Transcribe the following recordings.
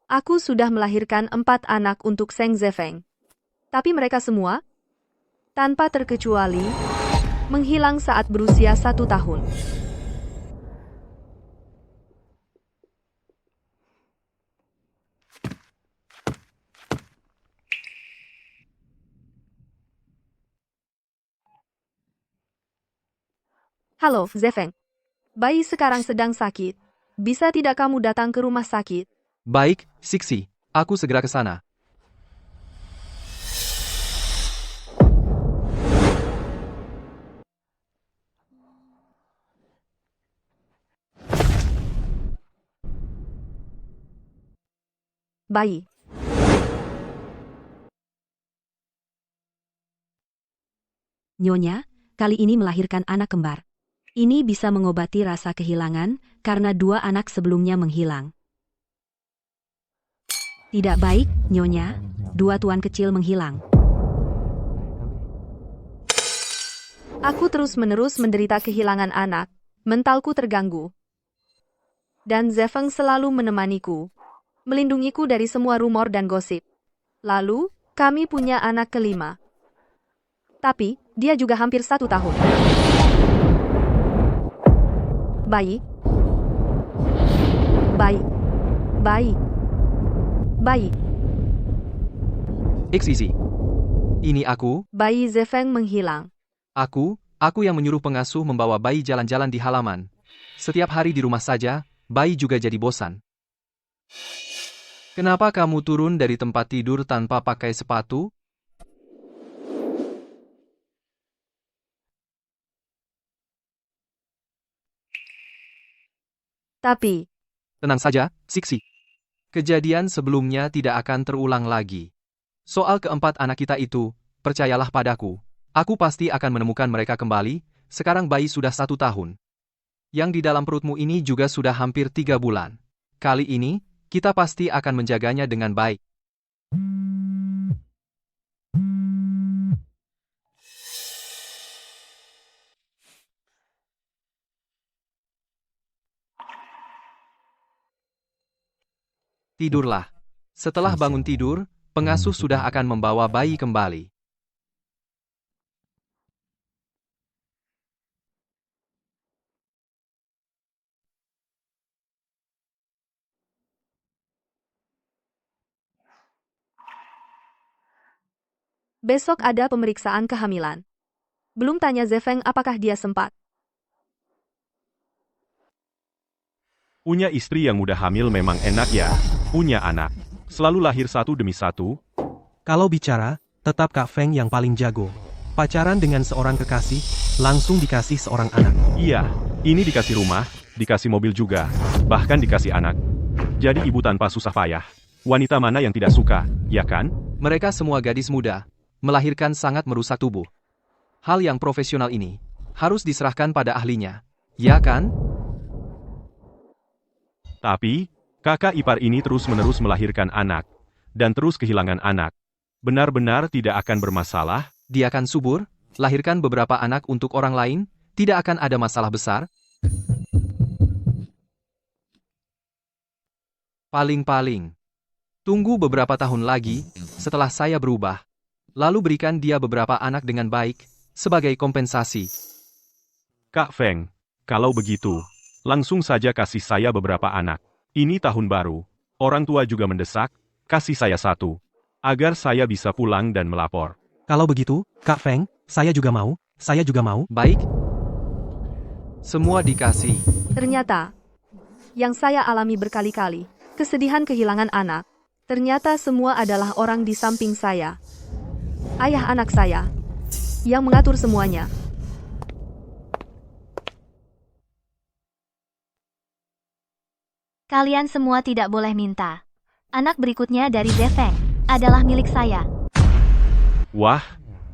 Aku sudah melahirkan 4 anak untuk Seng Zefeng. Tapi mereka semua, tanpa terkecuali, menghilang saat berusia 1 tahun. Halo, Zefeng. Bayi sekarang sedang sakit. Bisa tidak kamu datang ke rumah sakit? Baik, Sixi. Aku segera ke sana. Bayi. Nyonya, kali ini melahirkan anak kembar. Ini bisa mengobati rasa kehilangan karena 2 anak sebelumnya menghilang. Tidak baik, Nyonya. 2 tuan kecil menghilang. Aku terus-menerus menderita kehilangan anak. Mentalku terganggu. Dan Zefeng selalu menemaniku. Melindungiku dari semua rumor dan gosip. Lalu, kami punya anak kelima. Tapi, dia juga hampir 1 tahun. Bayi. Bayi. Bayi. Bayi. Xixi. Ini aku, Bayi Zefeng menghilang. aku yang menyuruh pengasuh membawa bayi jalan-jalan di halaman. Setiap hari di rumah saja, bayi juga jadi bosan. Kenapa kamu turun dari tempat tidur tanpa pakai sepatu? Tapi, Tenang saja, Sixi. Kejadian sebelumnya tidak akan terulang lagi. Soal keempat anak kita itu, percayalah padaku. Aku pasti akan menemukan mereka kembali. Sekarang bayi sudah 1 tahun. Yang di dalam perutmu ini juga sudah hampir 3 bulan. Kali ini, kita pasti akan menjaganya dengan baik. Tidurlah. Setelah bangun tidur, pengasuh sudah akan membawa bayi kembali. besok ada pemeriksaan kehamilan. Belum tanya Zefeng apakah dia sempat. Punya istri yang muda hamil memang enak ya. Punya anak. Selalu lahir 1 demi 1. Kalau bicara, tetap Kak Feng yang paling jago. Pacaran dengan seorang kekasih, langsung dikasih seorang anak. Iya, ini dikasih rumah, dikasih mobil juga, bahkan dikasih anak. Jadi ibu tanpa susah payah. Wanita mana yang tidak suka, ya kan? Mereka semua gadis muda. Melahirkan sangat merusak tubuh. Hal yang profesional ini harus diserahkan pada ahlinya. Ya kan? Tapi, kakak ipar ini terus-menerus melahirkan anak. Dan terus kehilangan anak. Benar-benar tidak akan bermasalah? Dia akan subur, lahirkan beberapa anak untuk orang lain, tidak akan ada masalah besar. Paling-paling. Tunggu beberapa tahun lagi, setelah saya berubah. Lalu berikan dia beberapa anak dengan baik, sebagai kompensasi. Kak Feng, kalau begitu, langsung saja kasih saya beberapa anak. Ini tahun baru. Orang tua juga mendesak, kasih saya 1. Agar saya bisa pulang dan melapor. Kalau begitu, Kak Feng, saya juga mau. Baik. Semua dikasih. Ternyata, yang saya alami berkali-kali, kesedihan kehilangan anak, ternyata semua adalah orang di samping saya. Ayah anak saya, yang mengatur semuanya. Kalian semua tidak boleh minta. Anak berikutnya dari Zefeng adalah milik saya. Wah,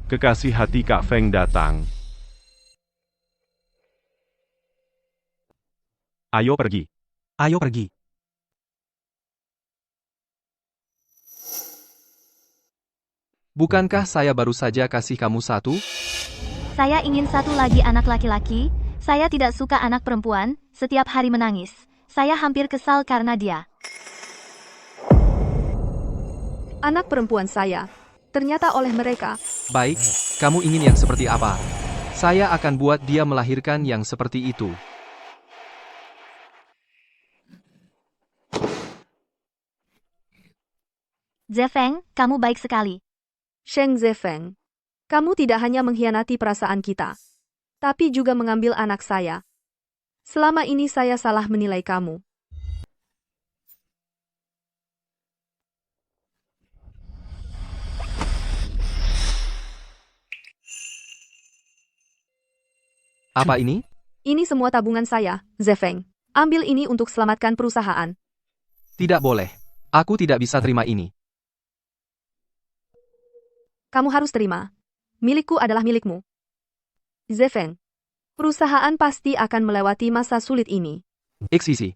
kekasih hati Kak Feng datang. Ayo pergi. Ayo pergi. Bukankah saya baru saja kasih kamu 1? Saya ingin 1 lagi anak laki-laki. Saya tidak suka anak perempuan, setiap hari menangis. Saya hampir kesal karena dia. Anak perempuan saya. Ternyata oleh mereka. Baik, kamu ingin yang seperti apa? Saya akan buat dia melahirkan yang seperti itu. Zefeng, kamu baik sekali. Sheng Zefeng. Kamu tidak hanya mengkhianati perasaan kita, tapi juga mengambil anak saya. Selama ini saya salah menilai kamu. Apa ini? Ini semua tabungan saya, Zefeng. Ambil ini untuk selamatkan perusahaan. Tidak boleh. Aku tidak bisa terima ini. Kamu harus terima. Milikku adalah milikmu. Zefeng. Perusahaan pasti akan melewati masa sulit ini. Xisi.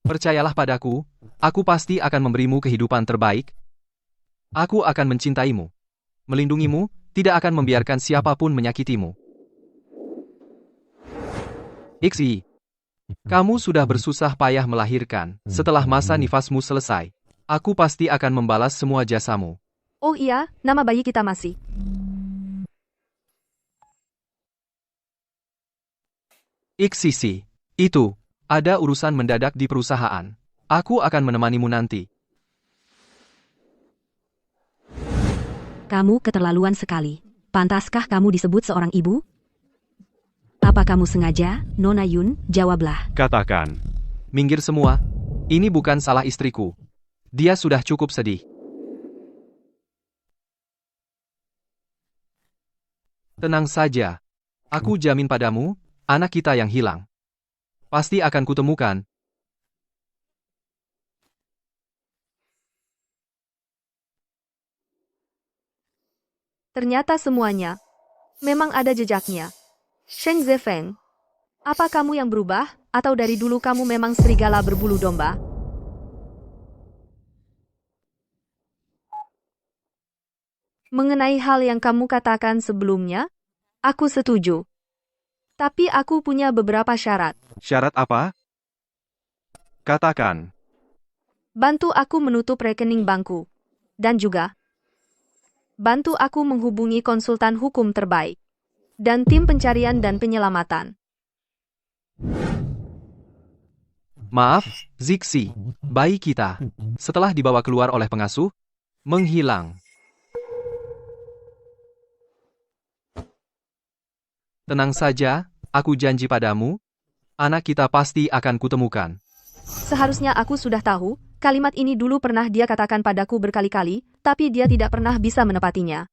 Percayalah padaku, aku pasti akan memberimu kehidupan terbaik. Aku akan mencintaimu, melindungimu, tidak akan membiarkan siapapun menyakitimu. Ixi, kamu sudah bersusah payah melahirkan. Setelah masa nifasmu selesai, aku pasti akan membalas semua jasamu. Oh iya, nama bayi kita masih. Xisi, itu, ada urusan mendadak di perusahaan. Aku akan menemanimu nanti. Kamu keterlaluan sekali. Pantaskah kamu disebut seorang ibu? Apa kamu sengaja, Nona Yun? Jawablah. Katakan. Minggir semua. Ini bukan salah istriku. Dia sudah cukup sedih. Tenang saja. Aku jamin padamu, anak kita yang hilang pasti akan kutemukan. Ternyata semuanya memang ada jejaknya. Sheng Zefeng, apa kamu yang berubah, atau dari dulu kamu memang serigala berbulu domba? Mengenai hal yang kamu katakan sebelumnya, aku setuju. Tapi aku punya beberapa syarat. Syarat apa? Katakan. Bantu aku menutup rekening bankku. Dan juga, bantu aku menghubungi konsultan hukum terbaik. Dan tim pencarian dan penyelamatan. Maaf, Zixi. Bayi kita, setelah dibawa keluar oleh pengasuh, menghilang. Tenang saja, aku janji padamu, anak kita pasti akan kutemukan. Seharusnya aku sudah tahu, kalimat ini dulu pernah dia katakan padaku berkali-kali, tapi dia tidak pernah bisa menepatinya.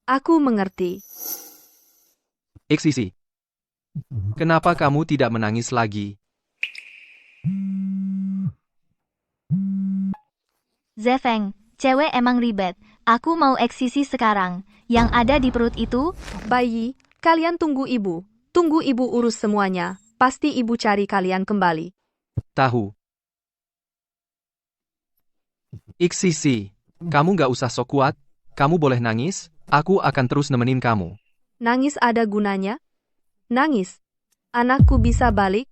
Aku mengerti. Xisi, kenapa kamu tidak menangis lagi? Zefeng, cewek emang ribet. Aku mau eksisi sekarang. Yang ada di perut itu, Bayi, kalian tunggu ibu. Tunggu ibu urus semuanya. Pasti ibu cari kalian kembali. Tahu. Xisi, kamu gak usah sok kuat, kamu boleh nangis, aku akan terus nemenin kamu. Nangis ada gunanya? Nangis. Anakku bisa balik?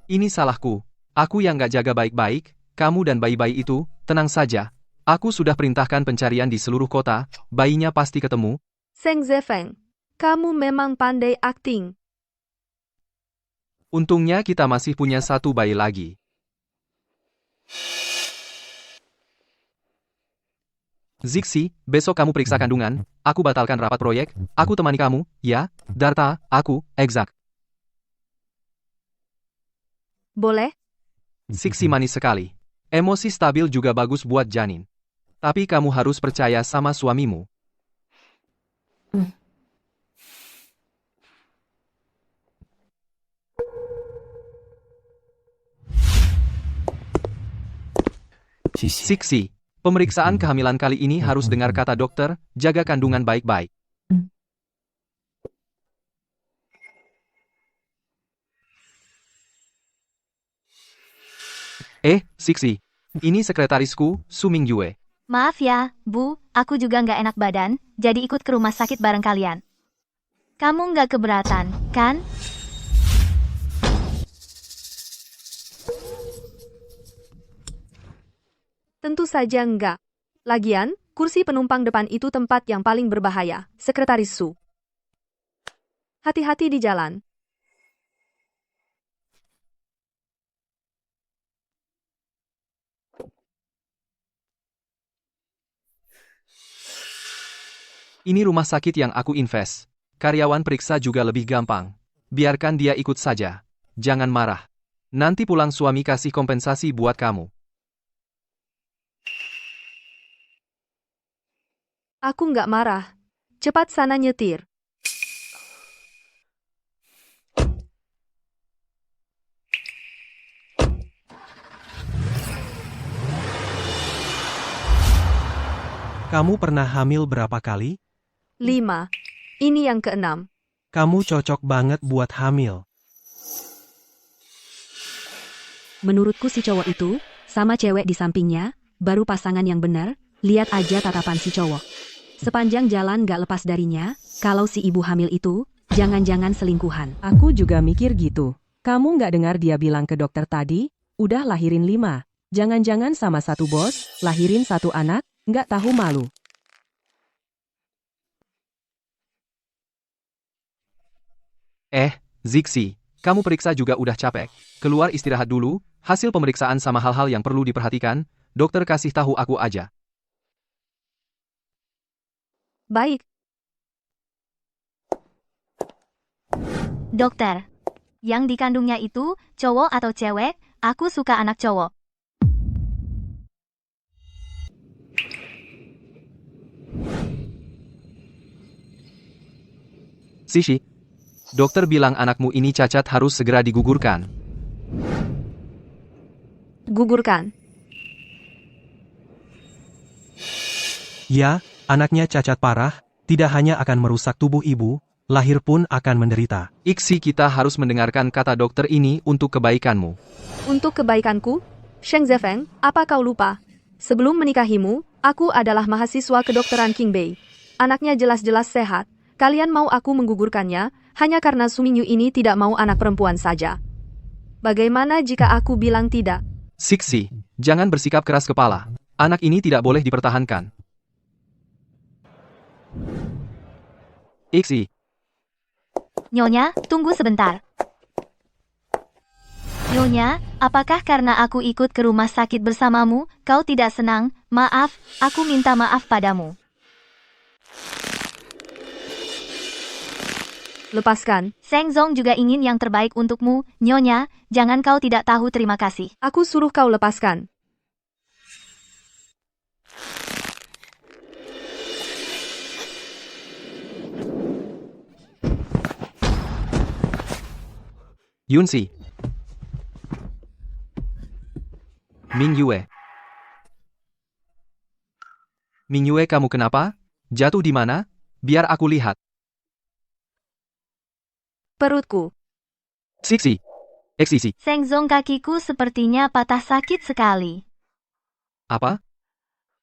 Ini salahku. Aku yang gak jaga baik-baik, kamu dan bayi-bayi itu, tenang saja. Aku sudah perintahkan pencarian di seluruh kota, bayinya pasti ketemu. Sheng Zefeng, kamu memang pandai akting. Untungnya kita masih punya satu bayi lagi. Zixi, besok kamu periksa kandungan, aku batalkan rapat proyek, aku temani kamu, ya, Darta, aku, exact. Boleh? Zixi manis sekali. Emosi stabil juga bagus buat janin. Tapi kamu harus percaya sama suamimu. Zixi, pemeriksaan kehamilan kali ini harus dengar kata dokter, jaga kandungan baik-baik. Zixi, ini sekretarisku, Su Mingyue. maaf ya, Bu, aku juga nggak enak badan, jadi ikut ke rumah sakit bareng kalian. Kamu nggak keberatan, kan? Tentu saja enggak. Lagian, kursi penumpang depan itu tempat yang paling berbahaya, Sekretaris Su. Hati-hati di jalan. Ini rumah sakit yang aku invest. Karyawan periksa juga lebih gampang. Biarkan dia ikut saja. Jangan marah. Nanti pulang suami kasih kompensasi buat kamu. Aku nggak marah. Cepat sana nyetir. Kamu pernah hamil berapa kali? 5. Ini yang keenam. Kamu cocok banget buat hamil. Menurutku si cowok itu, sama cewek di sampingnya, baru pasangan yang benar, lihat aja tatapan si cowok. Sepanjang jalan gak lepas darinya, kalau si ibu hamil itu, jangan-jangan selingkuhan. Aku juga mikir gitu. Kamu nggak dengar dia bilang ke dokter tadi, udah lahirin 5. Jangan-jangan sama satu bos, lahirin 1 anak, nggak tahu malu. Zixi, kamu periksa juga udah capek. Keluar istirahat dulu, hasil pemeriksaan sama hal-hal yang perlu diperhatikan, dokter kasih tahu aku aja. Baik. Dokter, yang dikandungnya itu cowok atau cewek? Aku suka anak cowok. Sishi, dokter bilang anakmu ini cacat harus segera digugurkan. Gugurkan. Ya, anaknya cacat parah, tidak hanya akan merusak tubuh ibu, lahir pun akan menderita. Iksi, kita harus mendengarkan kata dokter ini untuk kebaikanmu. Untuk kebaikanku, Sheng Zefeng, apa kau lupa? Sebelum menikahimu, aku adalah mahasiswa kedokteran King Bei. Anaknya jelas-jelas sehat. Kalian mau aku menggugurkannya, hanya karena Sumingyu ini tidak mau anak perempuan saja. Bagaimana jika aku bilang tidak? Siksi, jangan bersikap keras kepala. Anak ini tidak boleh dipertahankan. Iksi, Nyonya, tunggu sebentar. Nyonya, apakah karena aku ikut ke rumah sakit bersamamu, kau tidak senang? Maaf, aku minta maaf padamu. Lepaskan. Seng Zong juga ingin yang terbaik untukmu, Nyonya, jangan kau tidak tahu terima kasih. Aku suruh kau lepaskan. Yunsi. Ming Yue. Ming Yue, kamu kenapa? Jatuh di mana? Biar aku lihat. Perutku. Siksi. Eksisi. Seng Zong, kakiku sepertinya patah sakit sekali. Apa?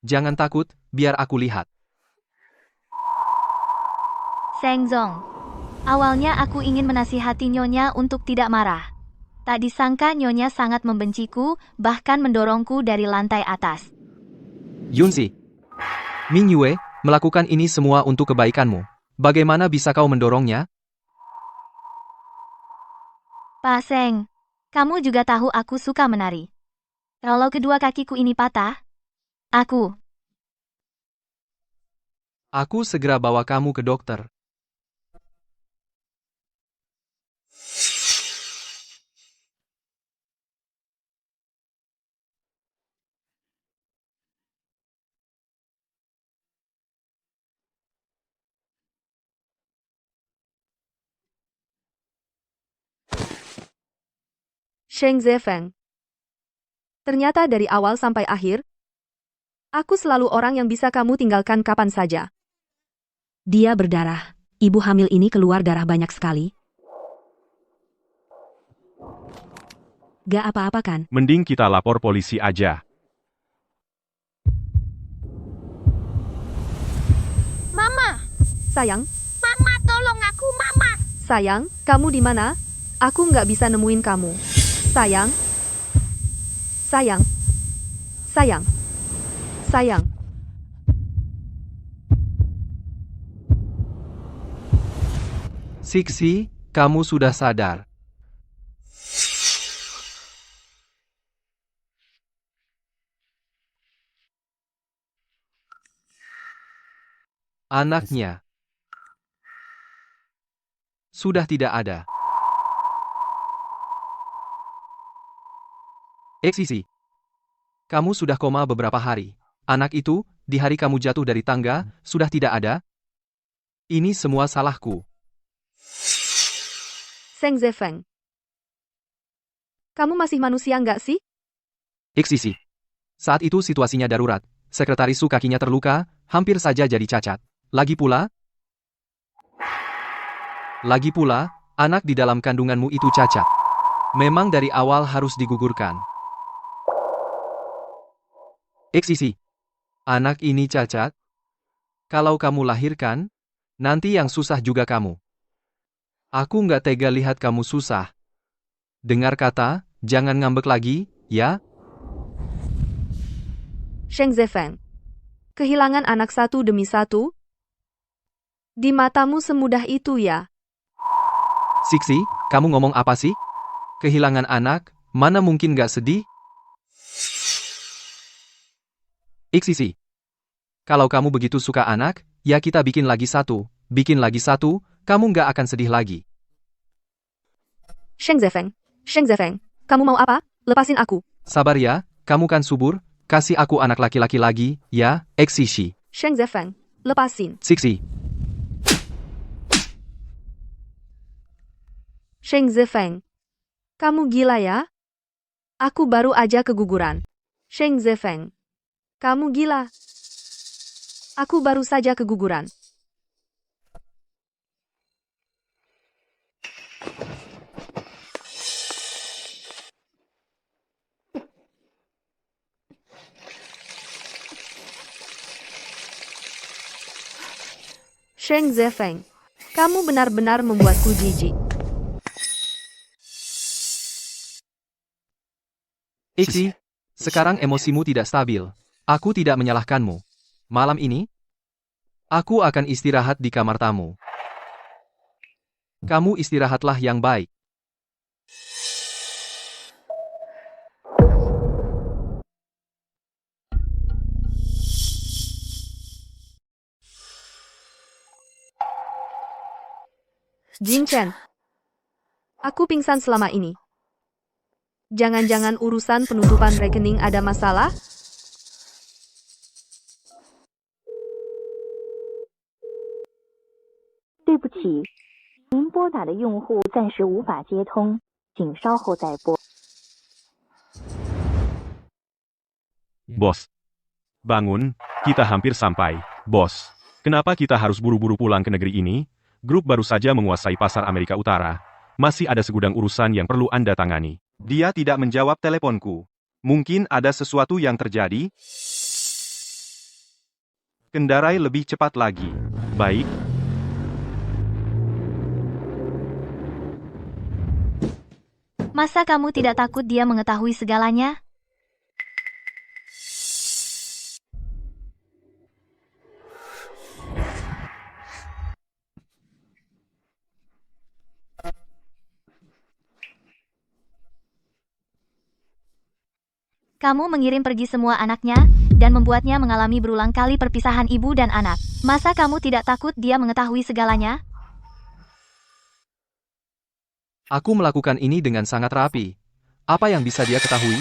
Jangan takut, biar aku lihat. Seng Zong. Awalnya aku ingin menasihati Nyonya untuk tidak marah. Tak disangka Nyonya sangat membenciku, bahkan mendorongku dari lantai atas. Yunsi. Ming Yue, melakukan ini semua untuk kebaikanmu. Bagaimana bisa kau mendorongnya? Pak Seng, kamu juga tahu aku suka menari. Kalau kedua kakiku ini patah, aku segera bawa kamu ke dokter. Sheng Zefeng. Ternyata dari awal sampai akhir, aku selalu orang yang bisa kamu tinggalkan kapan saja. Dia berdarah. Ibu hamil ini keluar darah banyak sekali. Gak apa-apa kan? Mending kita lapor polisi aja. Mama, Sayang, tolong aku, Mama. sayang, kamu di mana? Aku nggak bisa nemuin kamu. Sayang. Sayang. Sayang. Sayang, Sixi, kamu sudah sadar. Anaknya sudah tidak ada. Sixi, kamu sudah koma beberapa hari. Anak itu, di hari kamu jatuh dari tangga, sudah tidak ada. Ini semua salahku. Sheng Zefeng. Kamu masih manusia nggak sih? Sixi. Saat itu situasinya darurat. Sekretaris Su kakinya terluka, hampir saja jadi cacat. Lagi pula, anak di dalam kandunganmu itu cacat. Memang dari awal harus digugurkan. Sixi. Anak ini cacat. Kalau kamu lahirkan, nanti yang susah juga kamu. Aku nggak tega lihat kamu susah. Dengar kata, jangan ngambek lagi, ya? Sheng Zefeng. Kehilangan anak satu demi satu? Di matamu semudah itu ya? Sixi, kamu ngomong apa sih? Kehilangan anak, mana mungkin nggak sedih? Sixi. Kalau kamu begitu suka anak, ya kita bikin lagi satu, kamu nggak akan sedih lagi. Sheng Zefeng, kamu mau apa? Lepasin aku. Sabar ya, kamu kan subur, kasih aku anak laki-laki lagi, ya, Sixi. Sheng Zefeng, lepasin. Sixi. Sheng Zefeng, kamu gila ya? Aku baru aja keguguran. Sheng Zefeng, kamu gila. Aku baru saja keguguran. Sheng Zefeng, kamu benar-benar membuatku jijik. Sixi, sekarang emosimu tidak stabil. Aku tidak menyalahkanmu. Malam ini, aku akan istirahat di kamar tamu. Kamu istirahatlah yang baik. Jin Chen, aku pingsan selama ini. Jangan-jangan urusan penutupan rekening ada masalah? Bos. Bangun, kita hampir sampai. Bos, kenapa kita harus buru-buru pulang ke negeri ini? Grup baru saja menguasai pasar Amerika Utara. Masih ada segudang urusan yang perlu Anda tangani. Dia tidak menjawab teleponku. Mungkin ada sesuatu yang terjadi? Kendarai lebih cepat lagi. Baik. Masa kamu tidak takut dia mengetahui segalanya? Kamu mengirim pergi semua anaknya, dan membuatnya mengalami berulang kali perpisahan ibu dan anak. Masa kamu tidak takut dia mengetahui segalanya? Aku melakukan ini dengan sangat rapi. Apa yang bisa dia ketahui?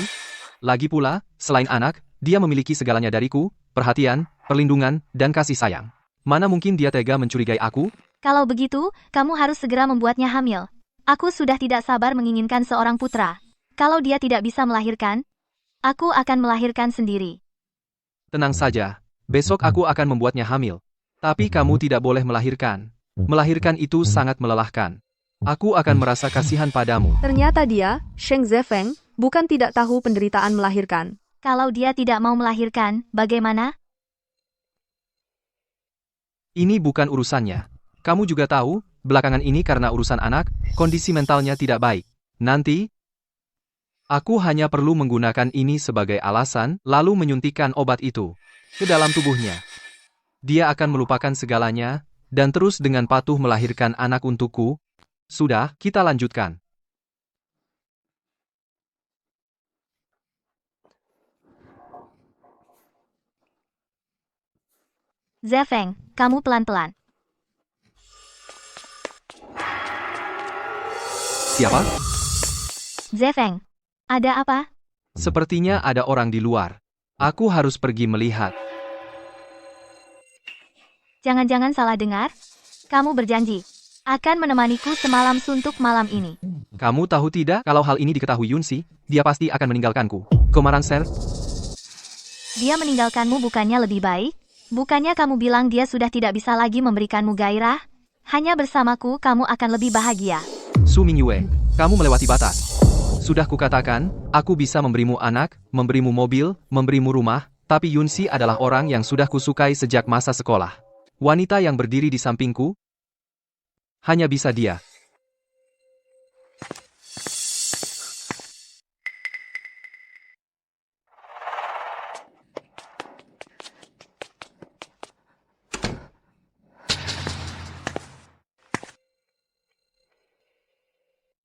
Lagi pula, selain anak, dia memiliki segalanya dariku, perhatian, perlindungan, dan kasih sayang. Mana mungkin dia tega mencurigai aku? Kalau begitu, kamu harus segera membuatnya hamil. Aku sudah tidak sabar menginginkan seorang putra. Kalau dia tidak bisa melahirkan, aku akan melahirkan sendiri. Tenang saja, besok aku akan membuatnya hamil. Tapi kamu tidak boleh melahirkan. Melahirkan itu sangat melelahkan. Aku akan merasa kasihan padamu. Ternyata dia, Sheng Zefeng, bukan tidak tahu penderitaan melahirkan. Kalau dia tidak mau melahirkan, bagaimana? Ini bukan urusannya. Kamu juga tahu, belakangan ini karena urusan anak, kondisi mentalnya tidak baik. Nanti, aku hanya perlu menggunakan ini sebagai alasan, lalu menyuntikkan obat itu. ke dalam tubuhnya. Dia akan melupakan segalanya, dan terus dengan patuh melahirkan anak untukku. Sudah, kita lanjutkan. Zefeng, kamu pelan-pelan. Siapa? Zefeng, ada apa? Sepertinya ada orang di luar. Aku harus pergi melihat. Jangan-jangan salah dengar? Kamu berjanji akan menemaniku semalam suntuk malam ini. Kamu tahu tidak, kalau hal ini diketahui Yunsi, dia pasti akan meninggalkanku. Komaran Ser, Dia meninggalkanmu bukannya lebih baik? Bukannya kamu bilang dia sudah tidak bisa lagi memberikanmu gairah? Hanya bersamaku kamu akan lebih bahagia. Su Mingyue, kamu melewati batas. Sudah kukatakan, aku bisa memberimu anak, memberimu mobil, memberimu rumah, tapi Yunsi adalah orang yang sudah kusukai sejak masa sekolah. Wanita yang berdiri di sampingku, hanya bisa dia.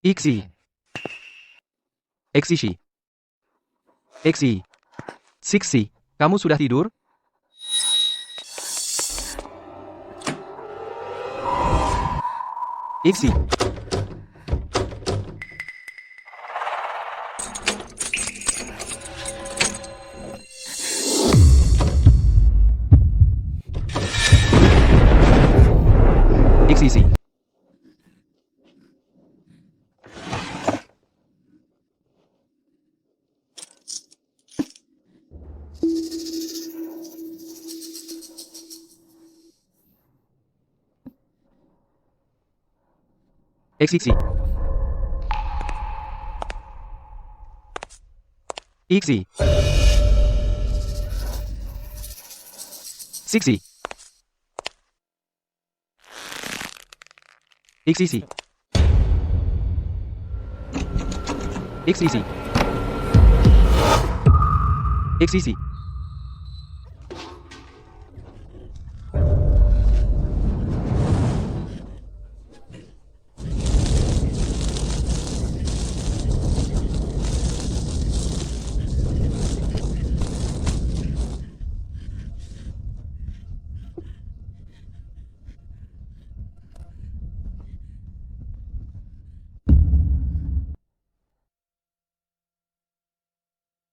Iksi. Eksishi. Eksi. Siksi, kamu sudah tidur? Iksi. Iksisi. Eksiksi. Iksi. Siksi. Iksisi. Iksisi. Iksisi.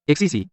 Eksisi.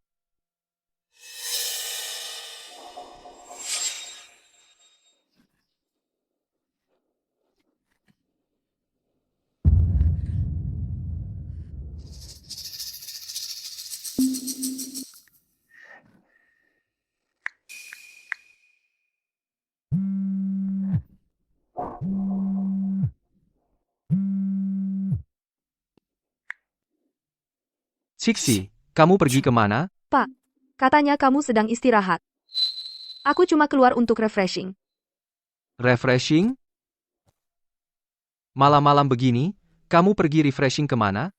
Ciksi, kamu pergi kemana? Pak, katanya kamu sedang istirahat. Aku cuma keluar untuk refreshing. Refreshing? Malam-malam begini, kamu pergi refreshing kemana?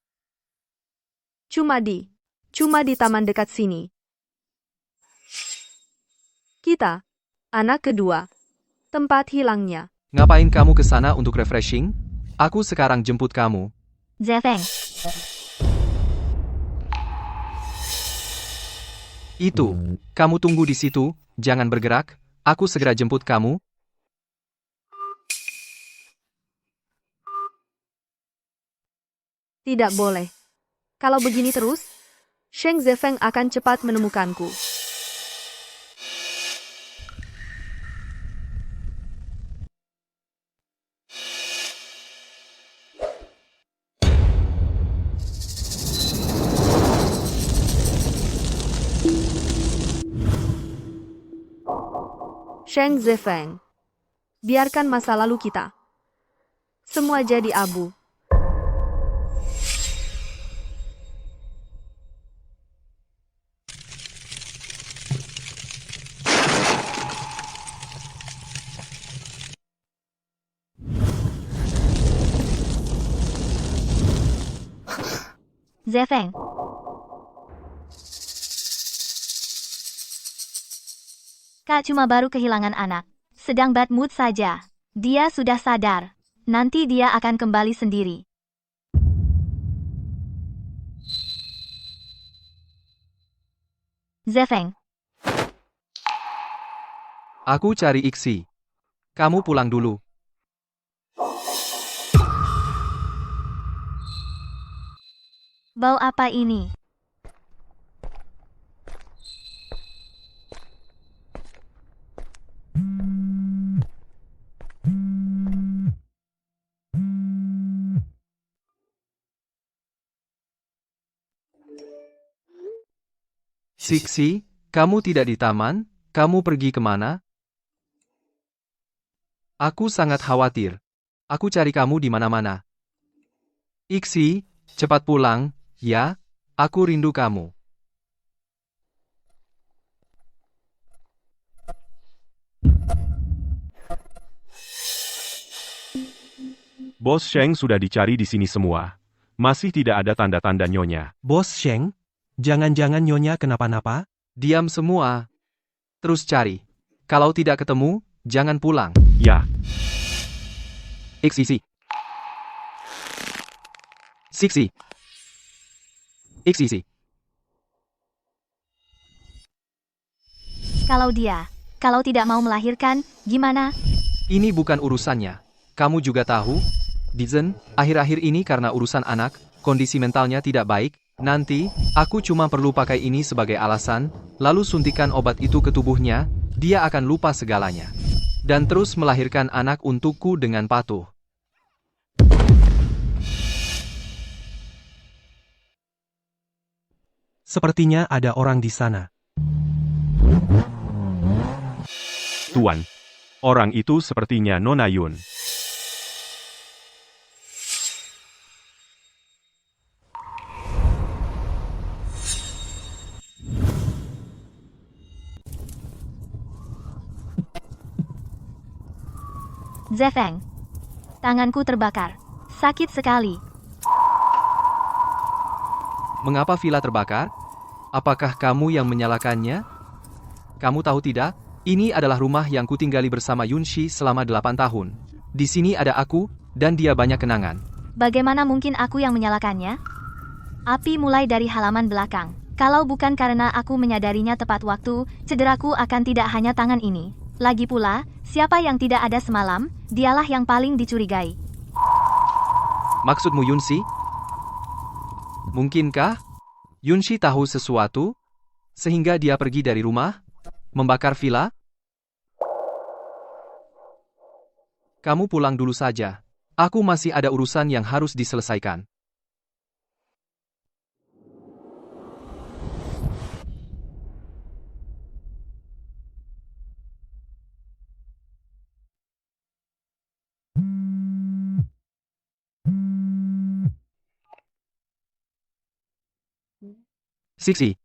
Cuma di taman dekat sini. Kita, anak kedua, tempat hilangnya. Ngapain kamu ke sana untuk refreshing? Aku sekarang jemput kamu. Zefeng, Itu, kamu tunggu di situ, jangan bergerak, aku segera jemput kamu. Tidak boleh. Kalau begini terus, Sheng Zefeng akan cepat menemukanku. Sheng Zefeng, biarkan masa lalu kita semua jadi abu. Zefeng, Kak cuma baru kehilangan anak. Sedang bad mood saja. Dia sudah sadar. Nanti dia akan kembali sendiri. Zefeng, Aku cari Iksi. Kamu pulang dulu. bau apa ini? Siksi, kamu tidak di taman? Kamu pergi kemana? Aku sangat khawatir. Aku cari kamu di mana-mana. Iksi, cepat pulang, ya? Aku rindu kamu. Bos Sheng sudah dicari di sini semua. Masih tidak ada tanda-tanda Nyonya. Bos Sheng, jangan-jangan Nyonya kenapa-napa? Diam semua. Terus cari. Kalau tidak ketemu, jangan pulang. Ya, Iksi. Siksi. Iksi. Kalau tidak mau melahirkan, gimana? Ini bukan urusannya. Kamu juga tahu, Dizen, akhir-akhir ini karena urusan anak, kondisi mentalnya tidak baik. Nanti, aku cuma perlu pakai ini sebagai alasan, lalu suntikan obat itu ke tubuhnya, dia akan lupa segalanya. Dan terus melahirkan anak untukku dengan patuh. Sepertinya ada orang di sana. Tuan. Orang itu sepertinya Nona Yun. Zefeng, tanganku terbakar. Sakit sekali. Mengapa villa terbakar? Apakah kamu yang menyalakannya? Kamu tahu tidak? Ini adalah rumah yang kutinggali bersama Yunshi selama 8 tahun. Di sini ada aku, dan dia banyak kenangan. Bagaimana mungkin aku yang menyalakannya? Api mulai dari halaman belakang. Kalau bukan karena aku menyadarinya tepat waktu, cederaku akan tidak hanya tangan ini. Lagi pula, siapa yang tidak ada semalam, dialah yang paling dicurigai. Maksudmu Yunshi? Mungkinkah Yunshi tahu sesuatu, sehingga dia pergi dari rumah, membakar villa? Kamu pulang dulu saja. Aku masih ada urusan yang harus diselesaikan. Siksi,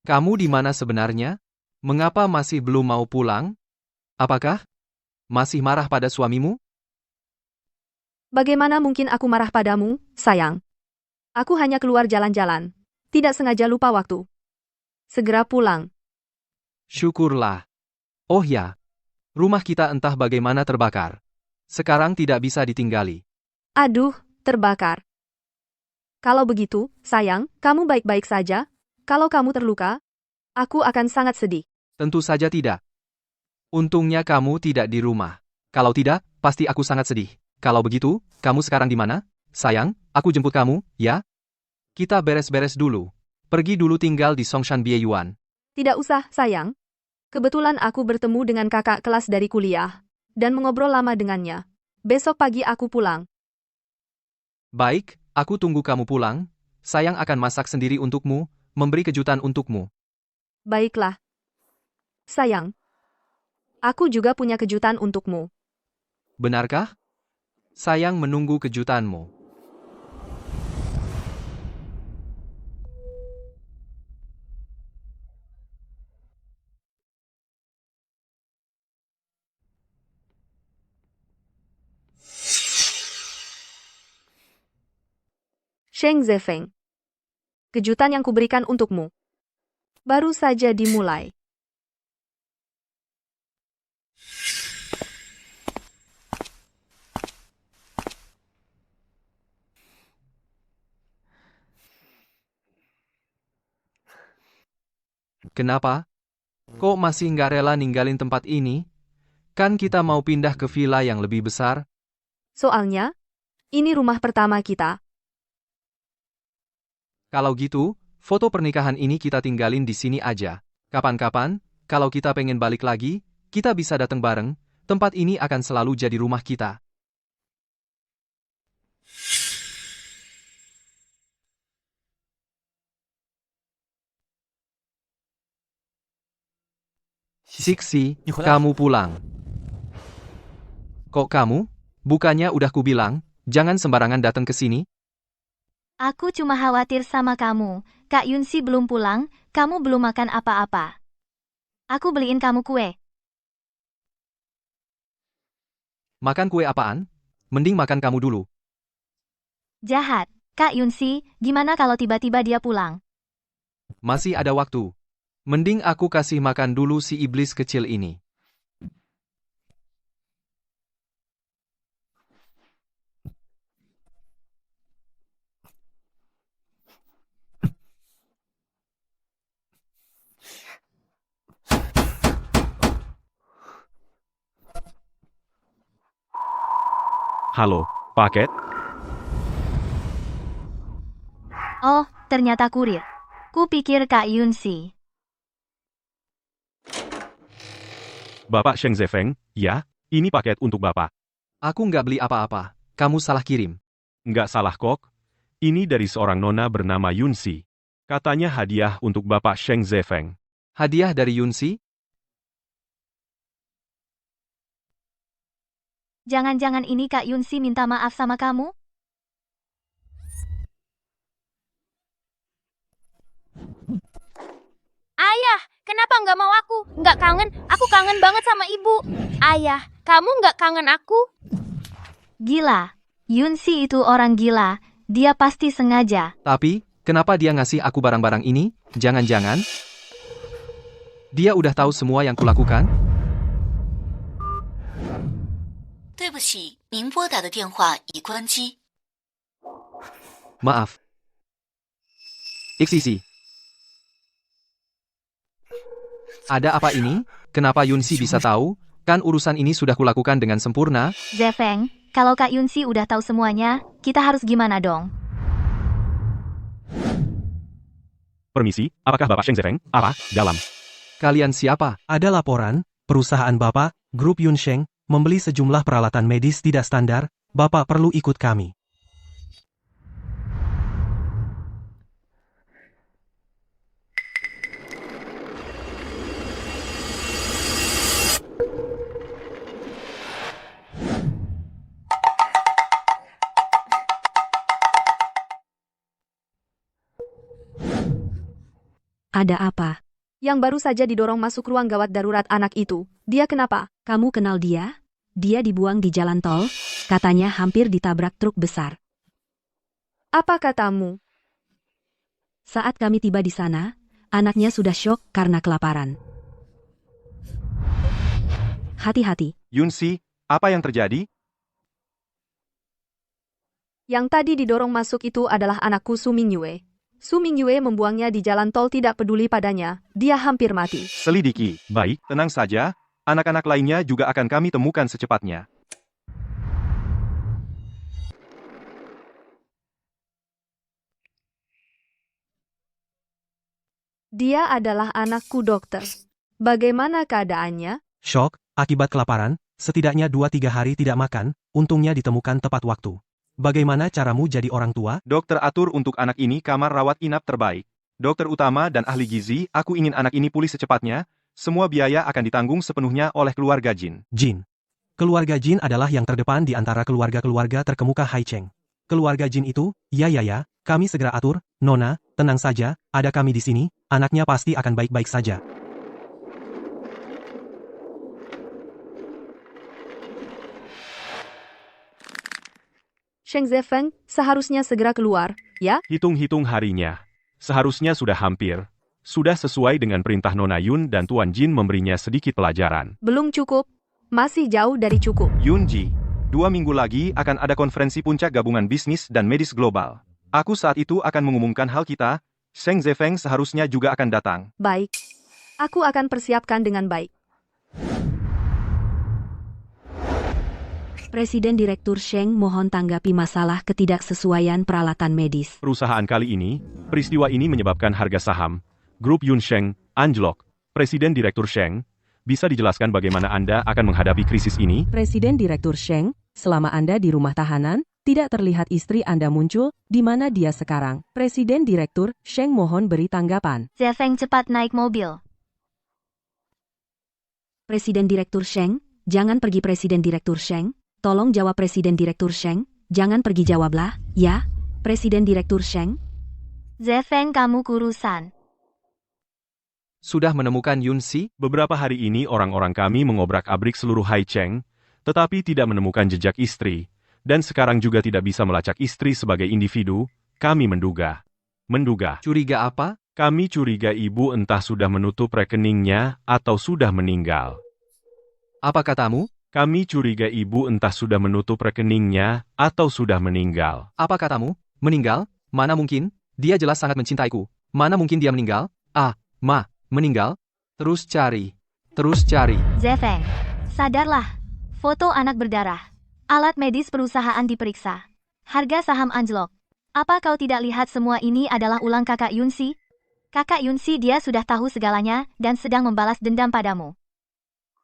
kamu di mana sebenarnya? Mengapa masih belum mau pulang? Apakah masih marah pada suamimu? Bagaimana mungkin aku marah padamu, sayang? Aku hanya keluar jalan-jalan. Tidak sengaja lupa waktu. Segera pulang. Syukurlah. Oh ya, rumah kita entah bagaimana terbakar. Sekarang tidak bisa ditinggali. Aduh, terbakar. Kalau begitu, sayang, kamu baik-baik saja? Kalau kamu terluka, aku akan sangat sedih. Tentu saja tidak. Untungnya kamu tidak di rumah. Kalau tidak, pasti aku sangat sedih. Kalau begitu, kamu sekarang di mana? Sayang, aku jemput kamu, ya? Kita beres-beres dulu. Pergi dulu tinggal di Songshan Bieyuan. Tidak usah, sayang. Kebetulan aku bertemu dengan kakak kelas dari kuliah, dan mengobrol lama dengannya. Besok pagi aku pulang. Baik, aku tunggu kamu pulang. Sayang akan masak sendiri untukmu, memberi kejutan untukmu. Baiklah. Sayang, aku juga punya kejutan untukmu. Benarkah? Sayang menunggu kejutanmu. Sheng Zefeng. Kejutan yang kuberikan untukmu. Baru saja dimulai. Kenapa? Kok masih nggak rela ninggalin tempat ini? Kan kita mau pindah ke villa yang lebih besar. Soalnya, ini rumah pertama kita. Kalau gitu, foto pernikahan ini kita tinggalin di sini aja. Kapan-kapan, kalau kita pengen balik lagi, kita bisa datang bareng. Tempat ini akan selalu jadi rumah kita. Siksi, kamu pulang. Kok kamu? Bukannya udah kubilang, jangan sembarangan datang ke sini? Aku cuma khawatir sama kamu. Kak Yunsi belum pulang, kamu belum makan apa-apa. Aku beliin kamu kue. Makan kue apaan? Mending makan kamu dulu. Jahat. Kak Yunsi, gimana kalau tiba-tiba dia pulang? Masih ada waktu. Mending aku kasih makan dulu si iblis kecil ini. Halo, paket? Oh, ternyata kurir. Kupikir Kak Yunsi. Bapak Sheng Zefeng, ya? Ini paket untuk Bapak. Aku nggak beli apa-apa. Kamu salah kirim. Nggak salah kok. Ini dari seorang nona bernama Yunsi. Katanya hadiah untuk Bapak Sheng Zefeng. Hadiah dari Yunsi? Jangan-jangan ini Kak Yunsi minta maaf sama kamu? Ayah, kenapa nggak mau aku? Nggak kangen? Aku kangen banget sama ibu. Ayah, kamu nggak kangen aku? Gila. Yunsi itu orang gila. Dia pasti sengaja. Tapi, kenapa dia ngasih aku barang-barang ini? Jangan-jangan dia udah tahu semua yang kulakukan? 对不起，您拨打的电话已关机。 Maaf. Iksisi. Ada apa ini? Kenapa Yunsi bisa tahu? Kan urusan ini sudah kulakukan dengan sempurna. Zefeng, kalau Kak Yunsi udah tahu semuanya, kita harus gimana dong? Permisi, apakah Bapak Sheng Zefeng? Apa? Dalam. Kalian siapa? Ada laporan, perusahaan Bapak, Grup Yunsheng, membeli sejumlah peralatan medis tidak standar, Bapak perlu ikut kami. Ada apa? Yang baru saja didorong masuk ruang gawat darurat anak itu. Dia kenapa? Kamu kenal dia? Dia dibuang di jalan tol, katanya hampir ditabrak truk besar. Apa katamu? Saat kami tiba di sana, anaknya sudah syok karena kelaparan. Hati-hati. Yunsi, apa yang terjadi? Yang tadi didorong masuk itu adalah anakku Su Mingyue. Su Mingyue membuangnya di jalan tol tidak peduli padanya. Dia hampir mati. Selidiki. Baik, tenang saja. Anak-anak lainnya juga akan kami temukan secepatnya. Dia adalah anakku, dokter. Bagaimana keadaannya? Syok, akibat kelaparan, setidaknya 2-3 hari tidak makan, untungnya ditemukan tepat waktu. Bagaimana caramu jadi orang tua? Dokter atur untuk anak ini kamar rawat inap terbaik. Dokter utama dan ahli gizi, aku ingin anak ini pulih secepatnya. Semua biaya akan ditanggung sepenuhnya oleh keluarga Jin. Jin. Keluarga Jin adalah yang terdepan di antara keluarga-keluarga terkemuka Haicheng. Keluarga Jin itu, ya, kami segera atur. Nona, tenang saja, ada kami di sini, anaknya pasti akan baik-baik saja. Sheng Zefeng, seharusnya segera keluar, ya? Hitung-hitung harinya. Seharusnya sudah hampir. Sudah sesuai dengan perintah Nona Yun dan Tuan Jin memberinya sedikit pelajaran. Belum cukup. Masih jauh dari cukup. Yunji, 2 minggu lagi akan ada konferensi puncak gabungan bisnis dan medis global. Aku saat itu akan mengumumkan hal kita. Sheng Zefeng seharusnya juga akan datang. Baik. Aku akan persiapkan dengan baik. Presiden Direktur Sheng mohon tanggapi masalah ketidaksesuaian peralatan medis. Perusahaan kali ini, peristiwa ini menyebabkan harga saham Grup Yunsheng anjlok. Presiden Direktur Sheng, bisa dijelaskan bagaimana Anda akan menghadapi krisis ini? Presiden Direktur Sheng, selama Anda di rumah tahanan, tidak terlihat istri Anda muncul, di mana dia sekarang. Presiden Direktur Sheng mohon beri tanggapan. Zefeng cepat naik mobil. Presiden Direktur Sheng, jangan pergi Presiden Direktur Sheng. Tolong jawab Presiden Direktur Sheng, jangan pergi jawablah, ya, Presiden Direktur Sheng. Zefeng kamu kurusan. Sudah menemukan Yunxi? Beberapa hari ini orang-orang kami mengobrak-abrik seluruh Haicheng, tetapi tidak menemukan jejak istri, dan sekarang juga tidak bisa melacak istri sebagai individu, kami menduga. Curiga apa? Kami curiga ibu entah sudah menutup rekeningnya atau sudah meninggal. Apa katamu? Kami curiga ibu entah sudah menutup rekeningnya atau sudah meninggal. Apa katamu? Meninggal? Mana mungkin? Dia jelas sangat mencintaiku. Mana mungkin dia meninggal? Meninggal? Terus cari. Zefeng, sadarlah. Foto anak berdarah. Alat medis perusahaan diperiksa. Harga saham anjlok. Apa kau tidak lihat semua ini adalah ulang kakak Yunxi? Kakak Yunxi dia sudah tahu segalanya dan sedang membalas dendam padamu.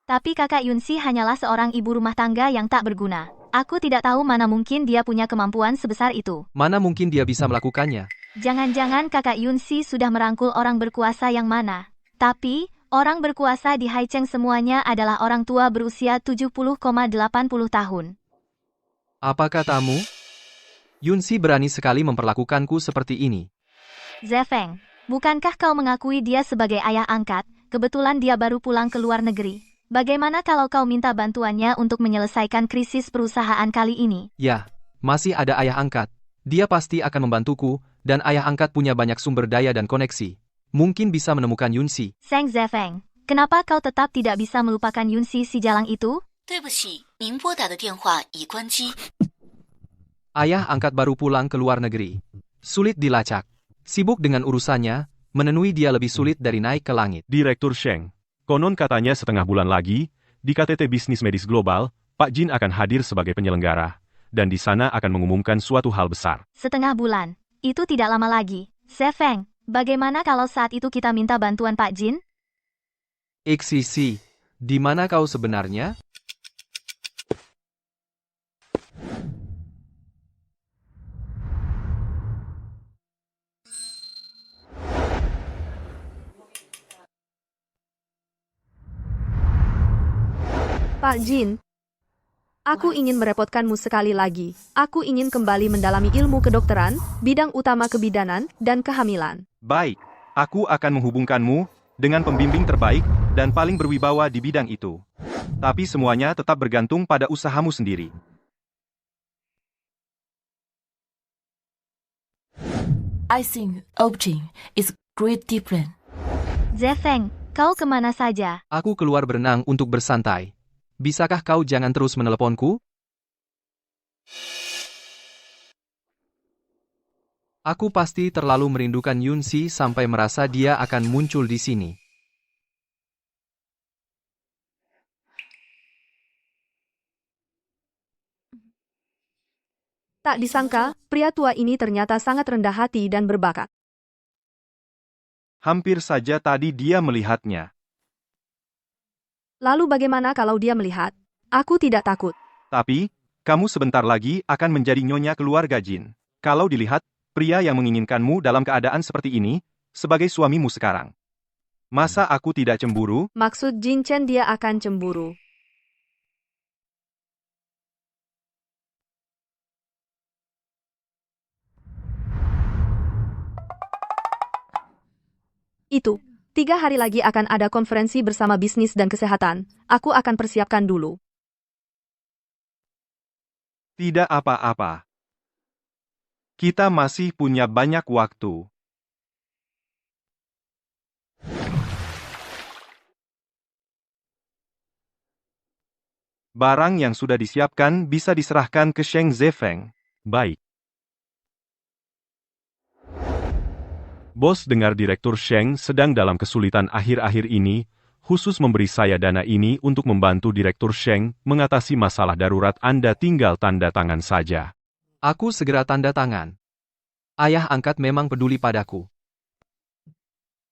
Tapi kakak Yunxi hanyalah seorang ibu rumah tangga yang tak berguna. Aku tidak tahu mana mungkin dia punya kemampuan sebesar itu. Mana mungkin dia bisa melakukannya? Jangan-jangan kakak Yunxi sudah merangkul orang berkuasa yang mana. Tapi, orang berkuasa di Haicheng semuanya adalah orang tua berusia 70,80 tahun. Apa katamu? Yunxi berani sekali memperlakukanku seperti ini. Zefeng, bukankah kau mengakui dia sebagai ayah angkat? Kebetulan dia baru pulang ke luar negeri. Bagaimana kalau kau minta bantuannya untuk menyelesaikan krisis perusahaan kali ini? Ya, masih ada ayah angkat. Dia pasti akan membantuku, dan ayah angkat punya banyak sumber daya dan koneksi. Mungkin bisa menemukan Yunxi. Seng Zefeng, kenapa kau tetap tidak bisa melupakan Yunxi si jalang itu? 对不起，您拨打的电话已关机。 Ayah angkat baru pulang ke luar negeri. Sulit dilacak. Sibuk dengan urusannya, menemui dia lebih sulit dari naik ke langit. Direktur Sheng, konon katanya setengah bulan lagi, di KTT Bisnis Medis Global, Pak Jin akan hadir sebagai penyelenggara, dan di sana akan mengumumkan suatu hal besar. Setengah bulan. Itu tidak lama lagi. Zefeng, bagaimana kalau saat itu kita minta bantuan Pak Jin? XCC, di mana kau sebenarnya? Pak Jin, aku ingin merepotkanmu sekali lagi. Aku ingin kembali mendalami ilmu kedokteran, bidang utama kebidanan, dan kehamilan. Baik, aku akan menghubungkanmu dengan pembimbing terbaik dan paling berwibawa di bidang itu. Tapi semuanya tetap bergantung pada usahamu sendiri. I think Objin is great different. Zefeng, kau kemana saja? Aku keluar berenang untuk bersantai. Bisakah kau jangan terus meneleponku? Aku pasti terlalu merindukan Yunxi sampai merasa dia akan muncul di sini. Tak disangka, pria tua ini ternyata sangat rendah hati dan berbakat. Hampir saja tadi dia melihatnya. Lalu bagaimana kalau dia melihat? Aku tidak takut. Tapi, kamu sebentar lagi akan menjadi nyonya keluarga Jin. Kalau dilihat, pria yang menginginkanmu dalam keadaan seperti ini, sebagai suamimu sekarang. Masa aku tidak cemburu? Maksud Jin Chen dia akan cemburu. Itu. 3 hari lagi akan ada konferensi bersama bisnis dan kesehatan. Aku akan persiapkan dulu. Tidak apa-apa. Kita masih punya banyak waktu. Barang yang sudah disiapkan bisa diserahkan ke Sheng Zefeng. Baik. Bos dengar Direktur Sheng sedang dalam kesulitan akhir-akhir ini, khusus memberi saya dana ini untuk membantu Direktur Sheng mengatasi masalah darurat Anda tinggal tanda tangan saja. Aku segera tanda tangan. Ayah angkat memang peduli padaku.